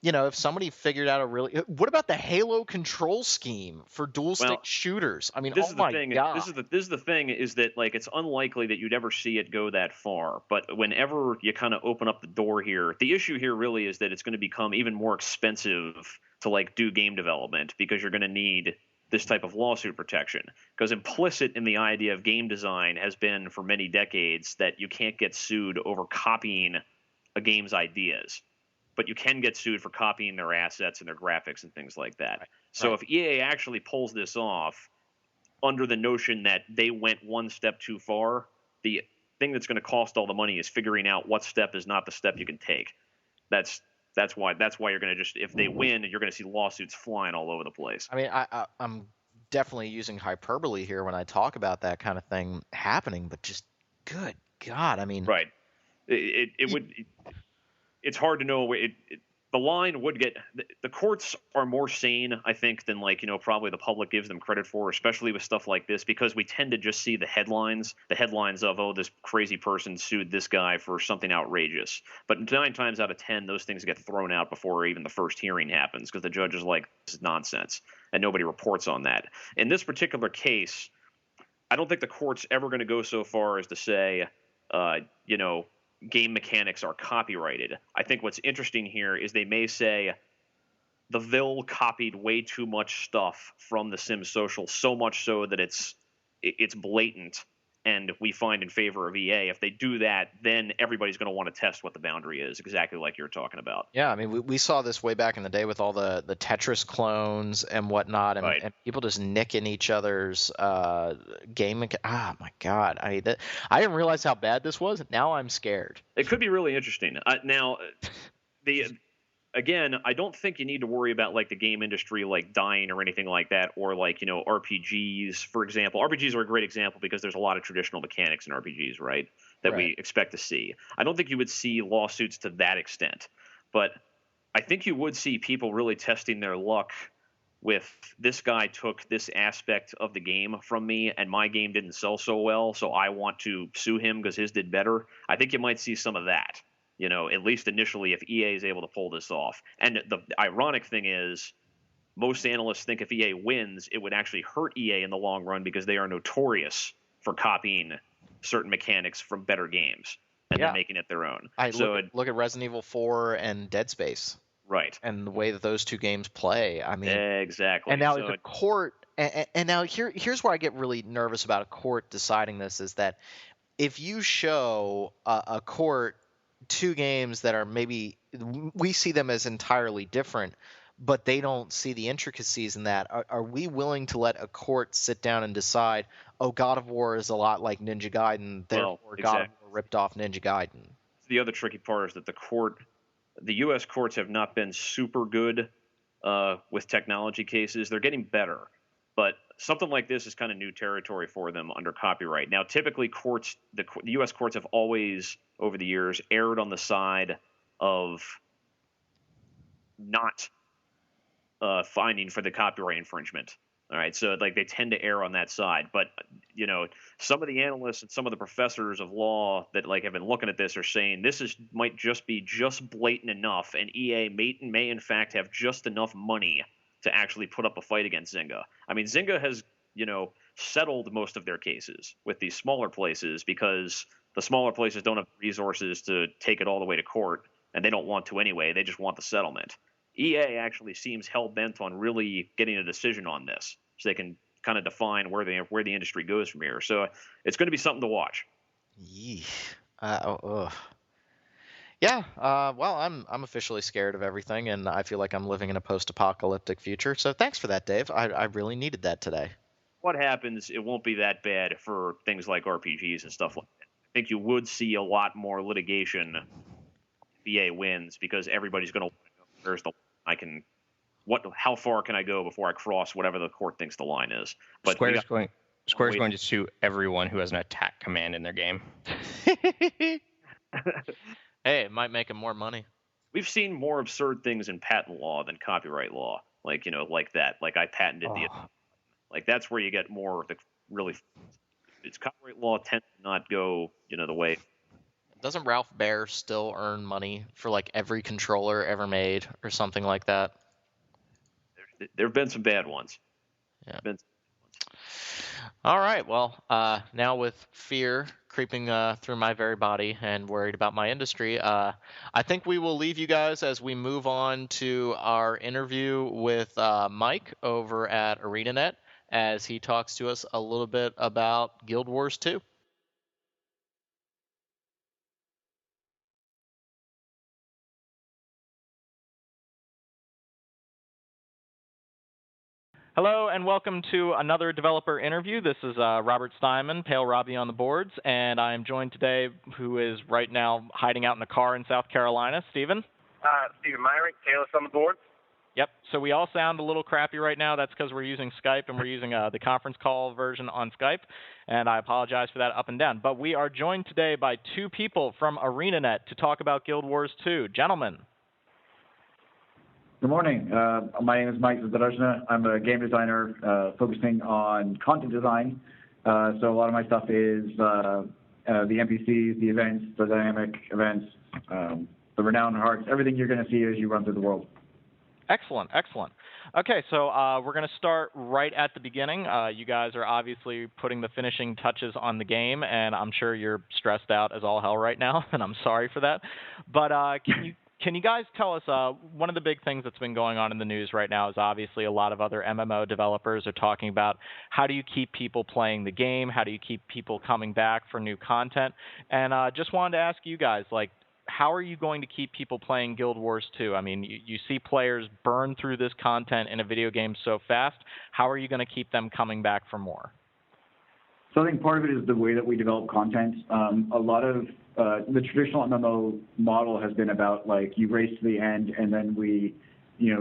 if somebody figured out what about the Halo control scheme for dual stick shooters? I mean, this is my the thing. God. This is the thing is that like it's unlikely that you'd ever see it go that far. But whenever you kind of open up the door here, the issue here really is that it's going to become even more expensive to like do game development, because you're going to need this type of lawsuit protection. Because implicit in the idea of game design has been for many decades that you can't get sued over copying a game's ideas, but you can get sued for copying their assets and their graphics and things like that. Right. So if EA actually pulls this off under the notion that they went one step too far, the thing that's going to cost all the money is figuring out what step is not the step you can take. That's why you're going to if they win, you're going to see lawsuits flying all over the place. I mean, I'm definitely using hyperbole here when I talk about that kind of thing happening, but just good God, I mean, right? It would. It's hard to know. The line would get. The courts are more sane, I think, than probably the public gives them credit for, especially with stuff like this, because we tend to just see the headlines of, oh, this crazy person sued this guy for something outrageous. But 9 times out of 10, those things get thrown out before even the first hearing happens, because the judge is like, this is nonsense, and nobody reports on that. In this particular case, I don't think the court's ever going to go so far as to say, game mechanics are copyrighted. I think what's interesting here is they may say the Ville copied way too much stuff from the Sims Social, so much so that it's blatant, and we find in favor of EA. If they do that, then everybody's going to want to test what the boundary is, exactly like you're talking about. Yeah, I mean, we saw this way back in the day with all the Tetris clones and whatnot, and, right. and people just nicking each other's game. Oh my God, I didn't realize how bad this was. Now I'm scared. It could be really interesting. Now, again, I don't think you need to worry about like the game industry like dying or anything like that, or like, you know, RPGs, for example. RPGs are a great example because there's a lot of traditional mechanics in RPGs, right? That we expect to see. I don't think you would see lawsuits to that extent, but I think you would see people really testing their luck with this guy took this aspect of the game from me and my game didn't sell so well, so I want to sue him because his did better. I think you might see some of that, you know, at least initially if EA is able to pull this off. And the ironic thing is most analysts think if EA wins, it would actually hurt EA in the long run because they are notorious for copying certain mechanics from better games and then making it their own. Look at Resident Evil 4 and Dead Space. Right. And the way that those two games play. I mean, exactly. And now the court, and now here's where I get really nervous about a court deciding this, is that if you show a court two games that are maybe, we see them as entirely different, but they don't see the intricacies in that, are we willing to let a court sit down and decide, oh, God of War is a lot like Ninja Gaiden, therefore God of War ripped off Ninja Gaiden? The other tricky part is that the U.S. courts have not been super good with technology cases. They're getting better, but something like this is kind of new territory for them under copyright. Now, typically the U.S. courts have always, over the years, erred on the side of not finding for the copyright infringement. All right, so like they tend to err on that side, but you know, some of the analysts and some of the professors of law that like have been looking at this are saying this might just be just blatant enough, and EA may in fact have just enough money to actually put up a fight against Zynga. I mean, Zynga has, you know, settled most of their cases with these smaller places because the smaller places don't have resources to take it all the way to court, and they don't want to anyway. They just want the settlement. EA actually seems hell-bent on really getting a decision on this so they can kind of define where the industry goes from here. So it's going to be something to watch. Yeah, well, I'm officially scared of everything, and I feel like I'm living in a post-apocalyptic future. So thanks for that, Dave. I really needed that today. What happens, it won't be that bad for things like RPGs and stuff like that. I think you would see a lot more litigation if EA wins because everybody's going to know where's the how far can I go before I cross whatever the court thinks the line is. But Square's going to sue everyone who has an attack command in their game. Hey, it might make them more money. We've seen more absurd things in patent law than copyright law, like, you know, like that. Like I patented like that's where you get more it's copyright law tends to not go, you know, the way. Doesn't Ralph Baer still earn money for like every controller ever made or something like that? There have been some bad ones. Yeah. All right. Well, now with fear creeping through my very body and worried about my industry, I think we will leave you guys as we move on to our interview with Mike over at ArenaNet as he talks to us a little bit about Guild Wars 2. Hello and welcome to another developer interview. This is Robert Steinman, Pale Robbie on the boards, and I am joined today, who is right now hiding out in a car in South Carolina, Steven. Steven Myrick, Taylor's on the boards. Yep, so we all sound a little crappy right now. That's because we're using Skype and we're using the conference call version on Skype, and I apologize for that up and down. But we are joined today by two people from ArenaNet to talk about Guild Wars 2. Gentlemen. Good morning. My name is Mike Zadorozhny. I'm a game designer focusing on content design. So a lot of my stuff is the NPCs, the events, the dynamic events, the renowned hearts, everything you're going to see as you run through the world. Excellent, excellent. Okay, so we're going to start right at the beginning. You guys are obviously putting the finishing touches on the game, and I'm sure you're stressed out as all hell right now, and I'm sorry for that. But can you guys tell us, one of the big things that's been going on in the news right now is obviously a lot of other MMO developers are talking about how do you keep people playing the game, how do you keep people coming back for new content, and just wanted to ask you guys, like, how are you going to keep people playing Guild Wars 2? I mean, you see players burn through this content in a video game so fast. How are you going to keep them coming back for more? So I think part of it is the way that we develop content. A lot of the traditional MMO model has been about like you race to the end and then we,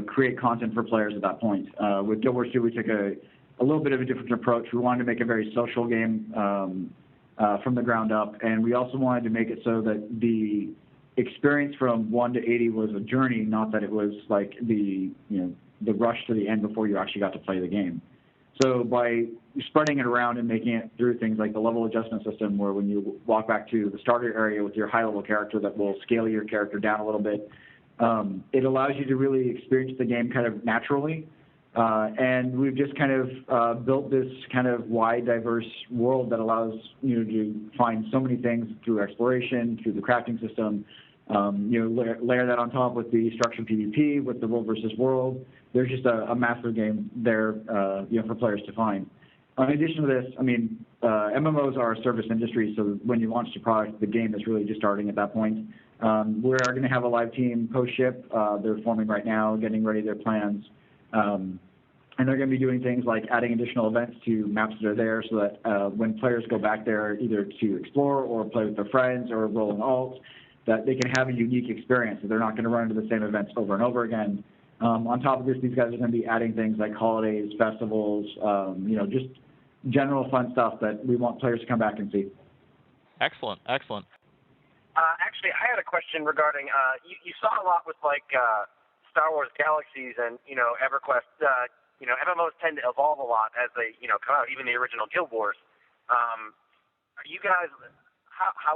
create content for players at that point. With Guild Wars 2, we took a little bit of a different approach. We wanted to make a very social game from the ground up, and we also wanted to make it so that the experience from 1 to 80 was a journey, not that it was like the rush to the end before you actually got to play the game. So by spreading it around and making it through things like the level adjustment system, where when you walk back to the starter area with your high-level character that will scale your character down a little bit, it allows you to really experience the game kind of naturally. And we've just kind of built this kind of wide, diverse world that allows you to find so many things through exploration, through the crafting system. Layer that on top with the structured PvP, with the world versus world. There's just a massive game there, for players to find. In addition to this, MMOs are a service industry, so when you launch the product, the game is really just starting at that point. We are going to have a live team post-ship. They're forming right now, getting ready their plans. And they're going to be doing things like adding additional events to maps that are there so that when players go back there either to explore or play with their friends or roll an alt, that they can have a unique experience, that they're not going to run into the same events over and over again. On top of this, these guys are going to be adding things like holidays, festivals, just general fun stuff that we want players to come back and see. Excellent. Actually, I had a question regarding, you saw a lot with Star Wars Galaxies and, EverQuest. MMOs tend to evolve a lot as they, come out, even the original Guild Wars. Are you guys...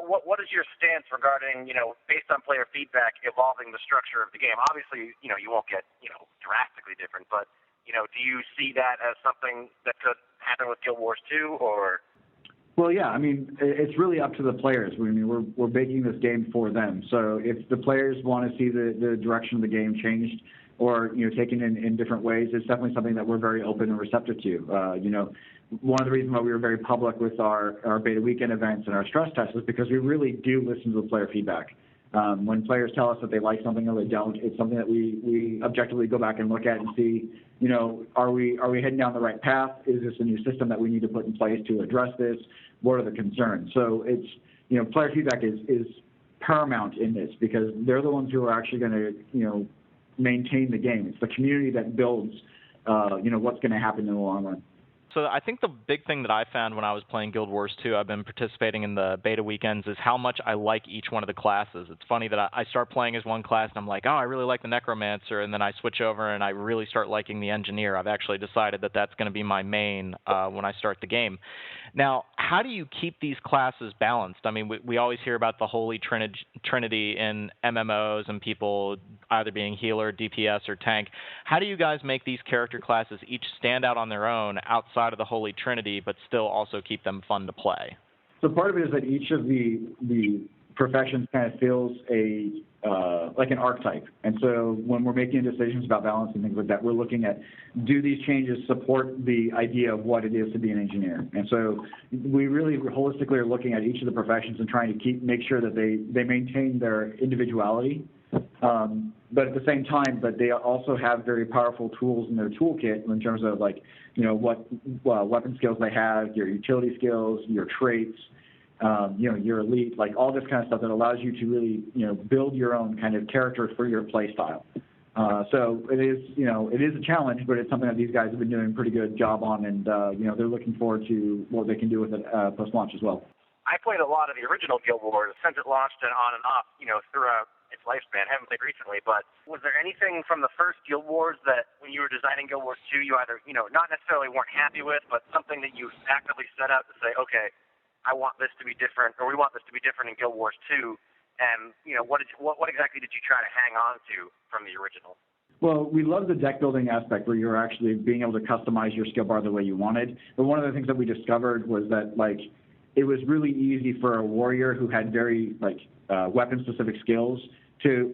What is your stance regarding, based on player feedback, evolving the structure of the game? Obviously, you won't get, drastically different, but, do you see that as something that could happen with Guild Wars 2, or? Well, yeah, it's really up to the players. We're making this game for them. So if the players want to see the direction of the game changed or, taken in different ways, it's definitely something that we're very open and receptive to. One of the reasons why we were very public with our beta weekend events and our stress tests is because we really do listen to the player feedback. When players tell us that they like something or they don't, it's something that we objectively go back and look at and see, are we heading down the right path? Is this a new system that we need to put in place to address this? What are the concerns? So it's, player feedback is paramount in this because they're the ones who are actually going to, maintain the game. It's the community that builds, what's going to happen in the long run. So I think the big thing that I found when I was playing Guild Wars 2, I've been participating in the beta weekends, is how much I like each one of the classes. It's funny that I start playing as one class and I'm like, oh, I really like the Necromancer, and then I switch over and I really start liking the Engineer. I've actually decided that that's going to be my main when I start the game. Now, how do you keep these classes balanced? We always hear about the holy trinity in MMOs and people either being healer, DPS, or tank. How do you guys make these character classes each stand out on their own outside of the holy trinity, but still also keep them fun to play? So part of it is that each of the professions kind of feels like an archetype. And so when we're making decisions about balance and things like that, we're looking at, do these changes support the idea of what it is to be an engineer? And so we really holistically are looking at each of the professions and trying to make sure that they maintain their individuality. But at the same time, but they also have very powerful tools in their toolkit in terms of what weapon skills they have, your utility skills, your traits, your elite, like all this kind of stuff that allows you to really, build your own kind of character for your play style. So it is a challenge, but it's something that these guys have been doing a pretty good job on, and they're looking forward to what they can do with it post-launch as well. I played a lot of the original Guild Wars since it launched and on and off, throughout its lifespan. I haven't played recently, but was there anything from the first Guild Wars that when you were designing Guild Wars 2, you either, not necessarily weren't happy with, but something that you actively set out to say, okay, I want this to be different, or we want this to be different in Guild Wars 2, and, what exactly did you try to hang on to from the original? Well, we love the deck building aspect where you're actually being able to customize your skill bar the way you wanted. But one of the things that we discovered was that, it was really easy for a warrior who had very, weapon-specific skills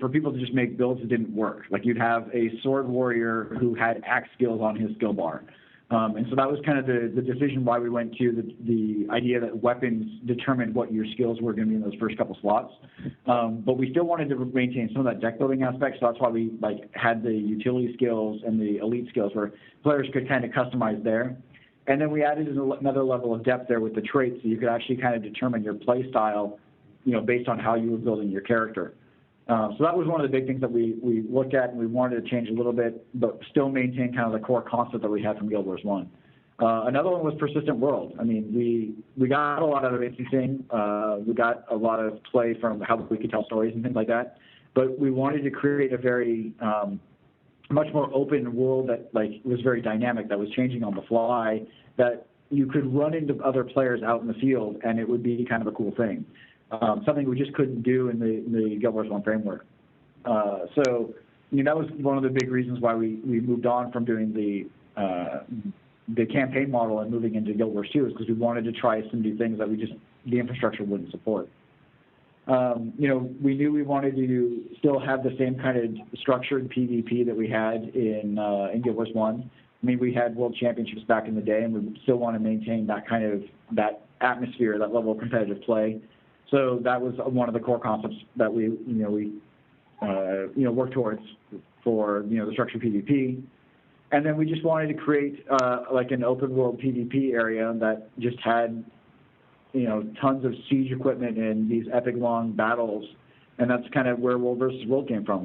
for people to just make builds that didn't work. Like, you'd have a sword warrior who had axe skills on his skill bar. And so that was kind of the decision why we went to the idea that weapons determined what your skills were going to be in those first couple slots. But we still wanted to maintain some of that deck building aspect, so that's why we had the utility skills and the elite skills where players could kind of customize there. And then we added another level of depth there with the traits, so you could actually kind of determine your play style based on how you were building your character. So that was one of the big things that we looked at, and we wanted to change a little bit, but still maintain kind of the core concept that we had from Guild Wars 1. Another one was persistent world. I mean, we got a lot out of instancing. We got a lot of play from how we could tell stories and things like that. But we wanted to create a very much more open world that was very dynamic, that was changing on the fly, that you could run into other players out in the field, and it would be kind of a cool thing. Something we just couldn't do in the Guild Wars 1 framework. So that was one of the big reasons why we moved on from doing the campaign model and moving into Guild Wars 2 is because we wanted to try some new things that the infrastructure wouldn't support. We knew we wanted to still have the same kind of structured PvP that we had in Guild Wars 1. I mean, we had World Championships back in the day, and we still want to maintain that atmosphere, that level of competitive play. So that was one of the core concepts that we worked towards for the structured PvP. And then we just wanted to create an open world PvP area that just had tons of siege equipment and these epic long battles, and that's kind of where World versus World came from.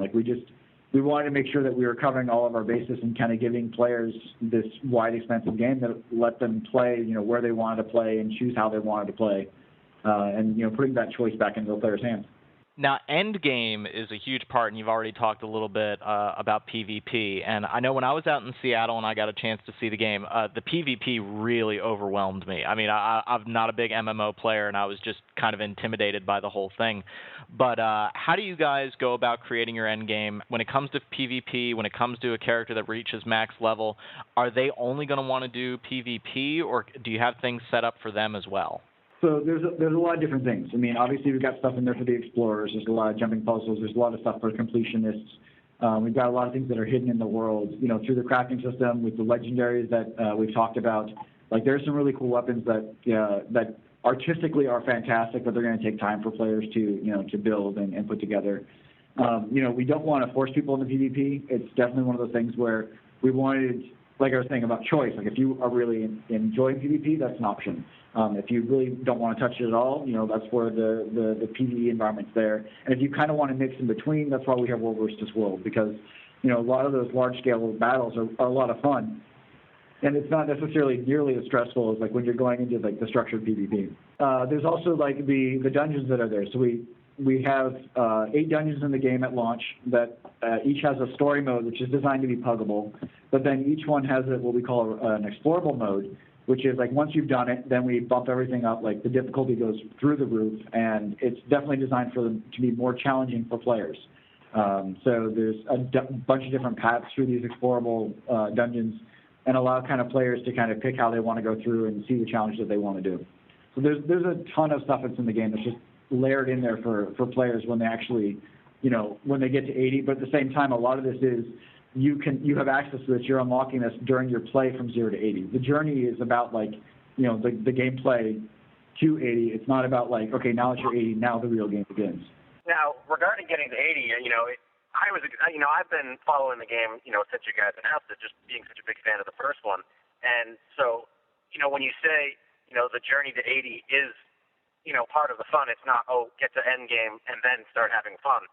We wanted to make sure that we were covering all of our bases and kind of giving players this wide, expansive game that let them play where they wanted to play and choose how they wanted to play, and putting that choice back into the player's hands. Now, endgame is a huge part, and you've already talked a little bit about PvP. And I know when I was out in Seattle and I got a chance to see the game, the PvP really overwhelmed me. I mean, I'm not a big MMO player, and I was just kind of intimidated by the whole thing. But how do you guys go about creating your endgame? When it comes to PvP, when it comes to a character that reaches max level, are they only going to want to do PvP, or do you have things set up for them as well? So there's a lot of different things. I mean, obviously we've got stuff in there for the explorers. There's a lot of jumping puzzles. There's a lot of stuff for completionists. We've got a lot of things that are hidden in the world, through the crafting system with the legendaries that we've talked about. There's some really cool weapons that artistically are fantastic, but they're going to take time for players to build and put together. We don't want to force people into PvP. It's definitely one of those things where we wanted, like I was saying about choice, if you are really enjoying PvP, that's an option. If you really don't want to touch it at all, that's where the PvE environment's there. And if you kind of want to mix in between, that's why we have World versus World, because a lot of those large-scale battles are a lot of fun. And it's not necessarily nearly as stressful as when you're going into the structured PvP. There's also the dungeons that are there. So we have 8 dungeons in the game at launch that each has a story mode, which is designed to be puzzable. But then each one has what we call an explorable mode, which is once you've done it, then we bump everything up. The difficulty goes through the roof, and it's definitely designed for them to be more challenging for players. So there's a bunch of different paths through these explorable dungeons, and allow kind of players to kind of pick how they want to go through and see the challenge that they want to do. So there's a ton of stuff that's in the game that's just layered in there for players when they actually, when they get to 80. But at the same time, a lot of this is you have access to this. You're unlocking this during your play from 0 to 80. The journey is about the gameplay to 80. It's not about okay, now it's your 80. Now the real game begins. Now, regarding getting to 80, I've been following the game, since you guys announced it, just being such a big fan of the first one. And so, when you say, the journey to 80 is, part of the fun, it's not, get to end game and then start having fun.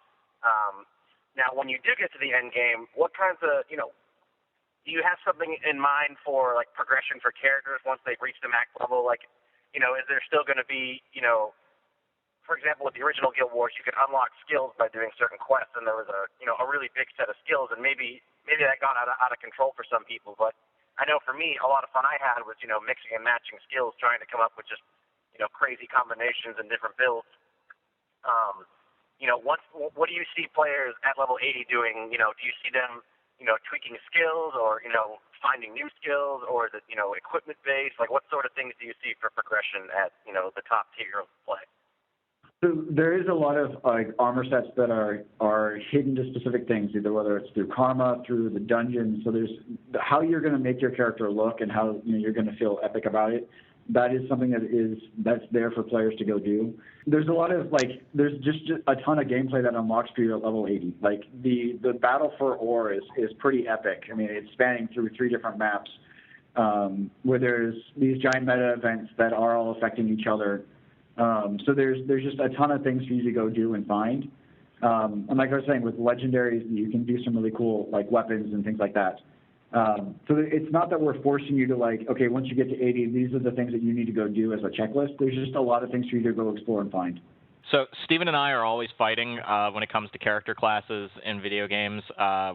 Now, when you do get to the end game, what kinds of, do you have something in mind for, progression for characters once they've reached the max level? Is there still going to be, for example, with the original Guild Wars, you could unlock skills by doing certain quests, and there was a really big set of skills, and maybe that got out of control for some people. But I know for me, a lot of fun I had was, mixing and matching skills, trying to come up with just, crazy combinations and different builds. What do you see players at level 80 doing? Do you see them, tweaking skills or, finding new skills, or is it, equipment based? What sort of things do you see for progression at, the top tier of play? So there is a lot of armor sets that are hidden to specific things, either whether it's through karma, through the dungeons. So there's how you're going to make your character look and how you're going to feel epic about it. That is something that's there for players to go do. There's a lot of there's just a ton of gameplay that unlocks for you at level 80. The battle for ore is pretty epic. I mean, it's spanning through 3 different maps where there's these giant meta events that are all affecting each other. So there's just a ton of things for you to go do and find. And like I was saying, with legendaries, you can do some really cool like weapons and things like that. So it's not that we're forcing you to like, okay, once you get to 80, these are the things that you need to go do as a checklist. There's just a lot of things for you to go explore and find. So Steven and I are always fighting when it comes to character classes in video games.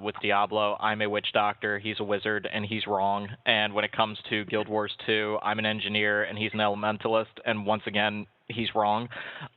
With Diablo, I'm a witch doctor, he's a wizard, and he's wrong. And when it comes to Guild Wars 2, I'm an engineer, and he's an elementalist, and once again, he's wrong.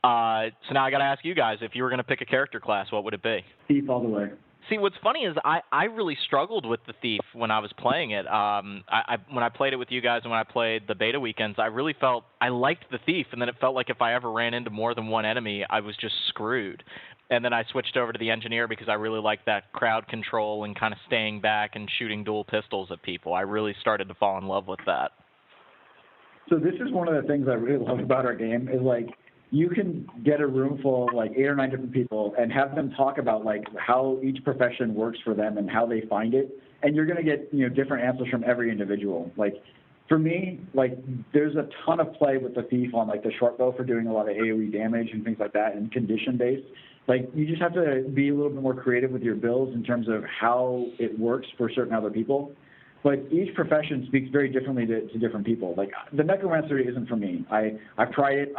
So now I got to ask you guys, if you were going to pick a character class, what would it be? Thief all the way. See, what's funny is I really struggled with the Thief when I was playing it. When I played it with you guys and when I played the beta weekends, I really felt I liked the Thief, and then it felt like if I ever ran into more than one enemy, I was just screwed. And then I switched over to the Engineer because I really liked that crowd control and kind of staying back and shooting dual pistols at people. I really started to fall in love with that. So this is one of the things I really love about our game is like, you can get a room full of like 8 or 9 different people and have them talk about like how each profession works for them and how they find it. And you're going to get, different answers from every individual. Like for me, like there's a ton of play with the Thief on like the short bow for doing a lot of AoE damage and things like that and condition based. Like you just have to be a little bit more creative with your builds in terms of how it works for certain other people. But each profession speaks very differently to different people. Like the Necromancer isn't for me. I've tried it.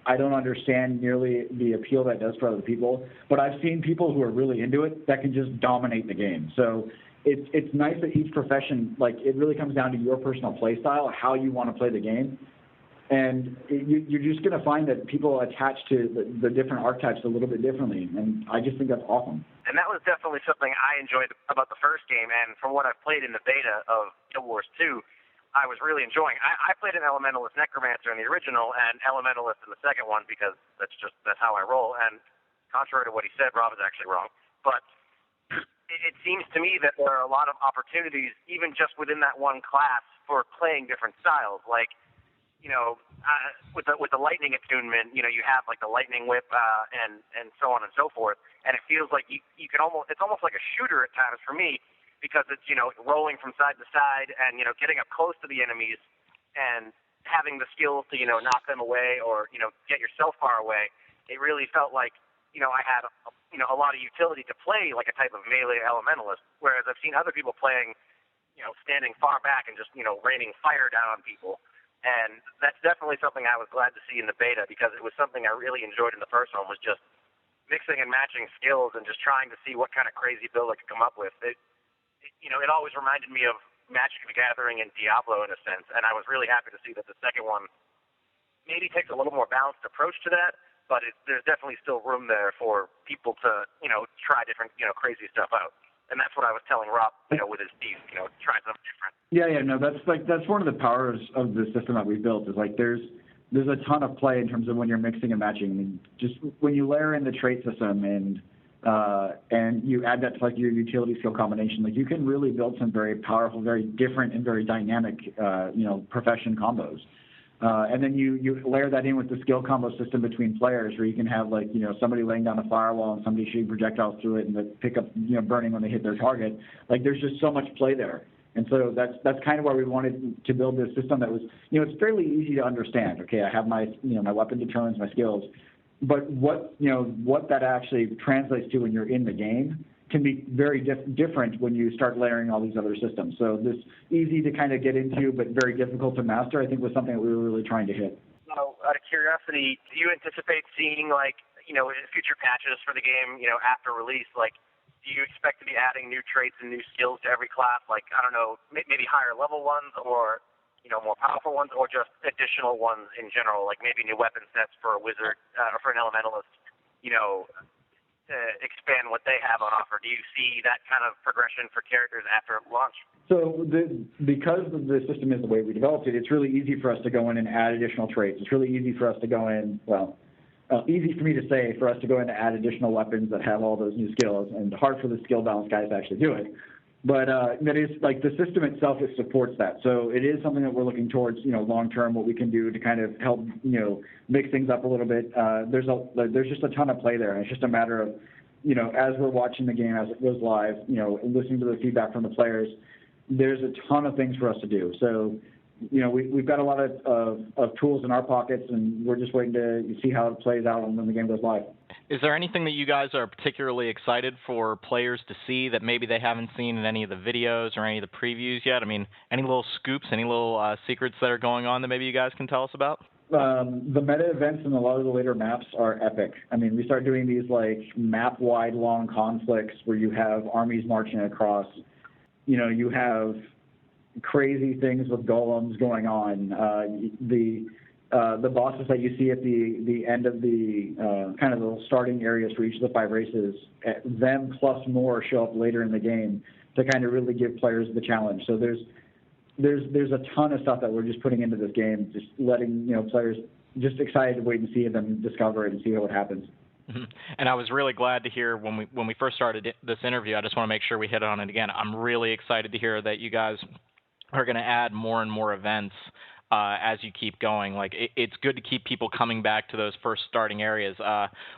I don't understand nearly the appeal that does for other people, but I've seen people who are really into it that can just dominate the game. So it's nice that each profession, like it really comes down to your personal play style, how you want to play the game. And you're just going to find that people attach to the different archetypes a little bit differently. And I just think that's awesome. And that was definitely something I enjoyed about the first game. And from what I've played in the beta of Guild Wars 2, I was really enjoying. I played an Elementalist Necromancer in the original and Elementalist in the second one because that's how I roll. And contrary to what he said, Rob is actually wrong. But it seems to me that there are a lot of opportunities, even just within that one class, for playing different styles. Like, with the lightning attunement, you have like the lightning whip and so on and so forth. And it feels like you can it's almost like a shooter at times for me, because it's, rolling from side to side and, getting up close to the enemies and having the skills to, knock them away or, get yourself far away. It really felt like, I had, a lot of utility to play like a type of melee elementalist, whereas I've seen other people playing, standing far back and just, raining fire down on people. And that's definitely something I was glad to see in the beta, because it was something I really enjoyed in the first one, was just mixing and matching skills and just trying to see what kind of crazy build I could come up with. It always reminded me of Magic the Gathering and Diablo in a sense, and I was really happy to see that the second one maybe takes a little more balanced approach to that, but there's definitely still room there for people to, try different, crazy stuff out. And that's what I was telling Rob, with his Thief, try something different. No, that's one of the powers of the system that we've built is like there's a ton of play in terms of when you're mixing and matching. I mean, just when you layer in the trait system and you add that to like your utility skill combination, like you can really build some very powerful, very different, and very dynamic, profession combos. And then you layer that in with the skill combo system between players, where you can have like, somebody laying down a firewall and somebody shooting projectiles through it and they pick up, burning when they hit their target. Like there's just so much play there. And so that's kind of why we wanted to build this system that was, it's fairly easy to understand. Okay, I have my, my weapon determines my skills. But what that actually translates to when you're in the game can be very different when you start layering all these other systems. So this easy to kind of get into but very difficult to master, I think, was something that we were really trying to hit. So, out of curiosity, do you anticipate seeing future patches for the game, after release? Like, do you expect to be adding new traits and new skills to every class? Like, I don't know, maybe higher level ones or more powerful ones, or just additional ones in general, like maybe new weapon sets for a wizard or for an elementalist, to expand what they have on offer. Do you see that kind of progression for characters after launch? So because the system is the way we developed it, it's really easy for us to go in and add additional traits. It's really easy for us to go in, easy for me to say, for us to go in and add additional weapons that have all those new skills, and hard for the skill balance guys to actually do it. But that is like the system itself, it supports that. So it is something that we're looking towards, long term, what we can do to kind of help, mix things up a little bit. There's just a ton of play there, and it's just a matter of, as we're watching the game as it goes live, listening to the feedback from the players, there's a ton of things for us to do. So we've got a lot of tools in our pockets, and we're just waiting to see how it plays out when the game goes live. Is there anything that you guys are particularly excited for players to see that maybe they haven't seen in any of the videos or any of the previews yet? I mean, any little scoops, any little secrets that are going on that maybe you guys can tell us about? The meta events in a lot of the later maps are epic. I mean, we start doing these like map-wide long conflicts where you have armies marching across. You have crazy things with golems going on. The bosses that you see at the end of the kind of the starting areas for each of the 5 races, them plus more show up later in the game to kind of really give players the challenge. So there's a ton of stuff that we're just putting into this game, just letting players just excited to wait and see them discover it and see what happens. And I was really glad to hear when we first started this interview. I just want to make sure we hit on it again. I'm really excited to hear that you guys are going to add more and more events as you keep going. Like it's good to keep people coming back to those first starting areas.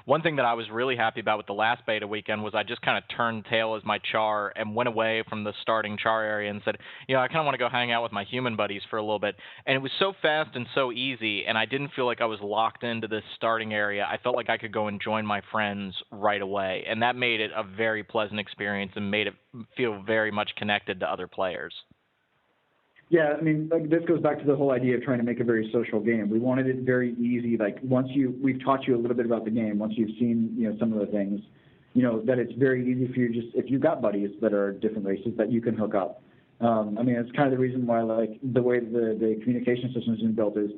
One thing that I was really happy about with the last beta weekend was I just kind of turned tail as my char and went away from the starting char area and said, I kind of want to go hang out with my human buddies for a little bit. And it was so fast and so easy, and I didn't feel like I was locked into this starting area. I felt like I could go and join my friends right away, and that made it a very pleasant experience and made it feel very much connected to other players. Yeah, I mean, like, this goes back to the whole idea of trying to make a very social game. We wanted it very easy. Like we've taught you a little bit about the game. Once you've seen, some of the things, that it's very easy for you. Just if you've got buddies that are different races, that you can hook up. I mean, it's kind of the reason why, like, the way the communication system has been built is,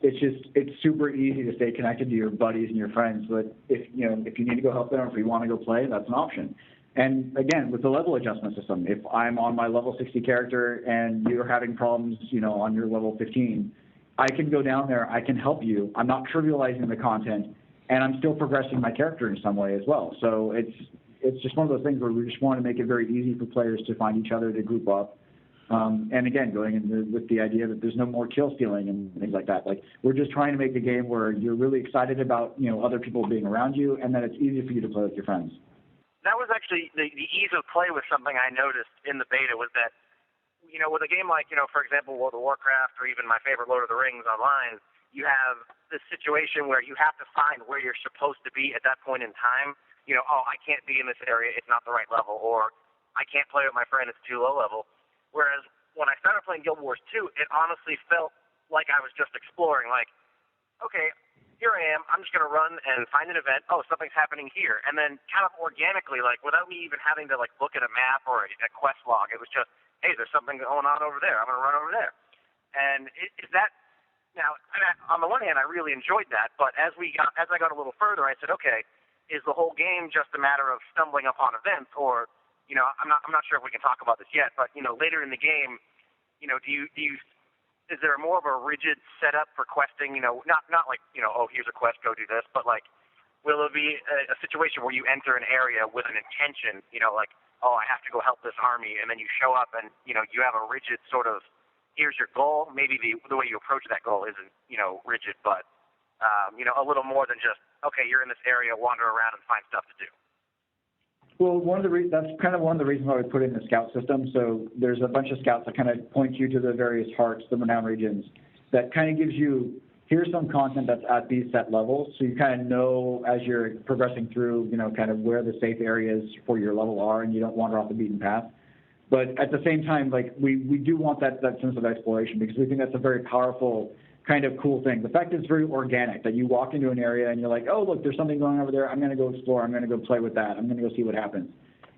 it's super easy to stay connected to your buddies and your friends. So that if you need to go help them or if you want to go play, that's an option. And again, with the level adjustment system, if I'm on my level 60 character and you're having problems, on your level 15, I can go down there, I can help you. I'm not trivializing the content, and I'm still progressing my character in some way as well. So it's just one of those things where we just want to make it very easy for players to find each other, to group up. And again, going in with the idea that there's no more kill stealing and things like that. Like, we're just trying to make a game where you're really excited about, other people being around you, and that it's easy for you to play with your friends. That was actually the ease of play was something I noticed in the beta, was that, with a game like, for example, World of Warcraft or even my favorite Lord of the Rings online, you have this situation where you have to find where you're supposed to be at that point in time. I can't be in this area, it's not the right level, or I can't play with my friend, it's too low level. Whereas when I started playing Guild Wars 2, it honestly felt like I was just exploring, like, okay, here I am, I'm just going to run and find an event. Oh, something's happening here. And then kind of organically, like, without me even having to, like, look at a map or a quest log, it was just, hey, there's something going on over there. I'm going to run over there. And is that, now, on the one hand, I really enjoyed that, but as I got a little further, I said, okay, is the whole game just a matter of stumbling upon events? Or, I'm not sure if we can talk about this yet, but, later in the game, is there more of a rigid setup for questing? Not like, oh, here's a quest, go do this, but like, will it be a situation where you enter an area with an intention, like, oh, I have to go help this army, and then you show up and, you have a rigid sort of, here's your goal. Maybe the way you approach that goal isn't, rigid, but, a little more than just, okay, you're in this area, wander around and find stuff to do. Well, that's kind of one of the reasons why we put in the scout system. So there's a bunch of scouts that kind of point you to the various hearts, the renowned regions, that kind of gives you, here's some content that's at these set levels. So you kind of know as you're progressing through, kind of where the safe areas for your level are, and you don't wander off the beaten path. But at the same time, like, we do want that sense of exploration, because we think that's a very powerful kind of cool thing. The fact that it's very organic, that you walk into an area and you're like, oh, look, there's something going over there. I'm going to go explore. I'm going to go play with that. I'm going to go see what happens.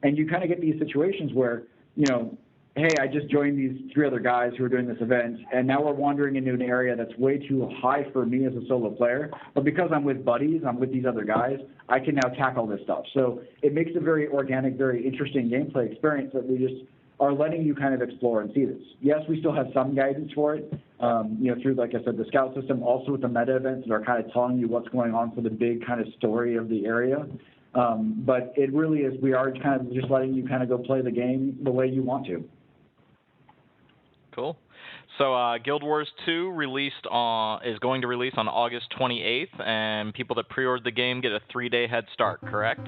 And you kind of get these situations where, hey, I just joined these 3 other guys who are doing this event, and now we're wandering into an area that's way too high for me as a solo player. But because I'm with buddies, I'm with these other guys, I can now tackle this stuff. So it makes a very organic, very interesting gameplay experience that we just are letting you kind of explore and see this. Yes, we still have some guidance for it, through, like I said, the scout system, also with the meta events that are kind of telling you what's going on for the big kind of story of the area. But it really is, we are kind of just letting you kind of go play the game the way you want to. Cool. So Guild Wars 2 is going to release on August 28th, and people that pre-ordered the game get a 3-day head start, correct?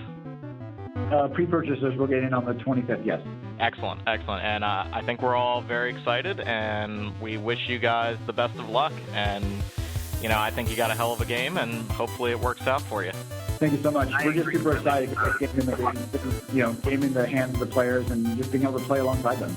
pre-purchasers will get in on the 25th, yes. Excellent. And I think we're all very excited, and we wish you guys the best of luck. And, I think you got a hell of a game, and hopefully it works out for you. Thank you so much. We're just super excited to get game in the hands of the players and just being able to play alongside them.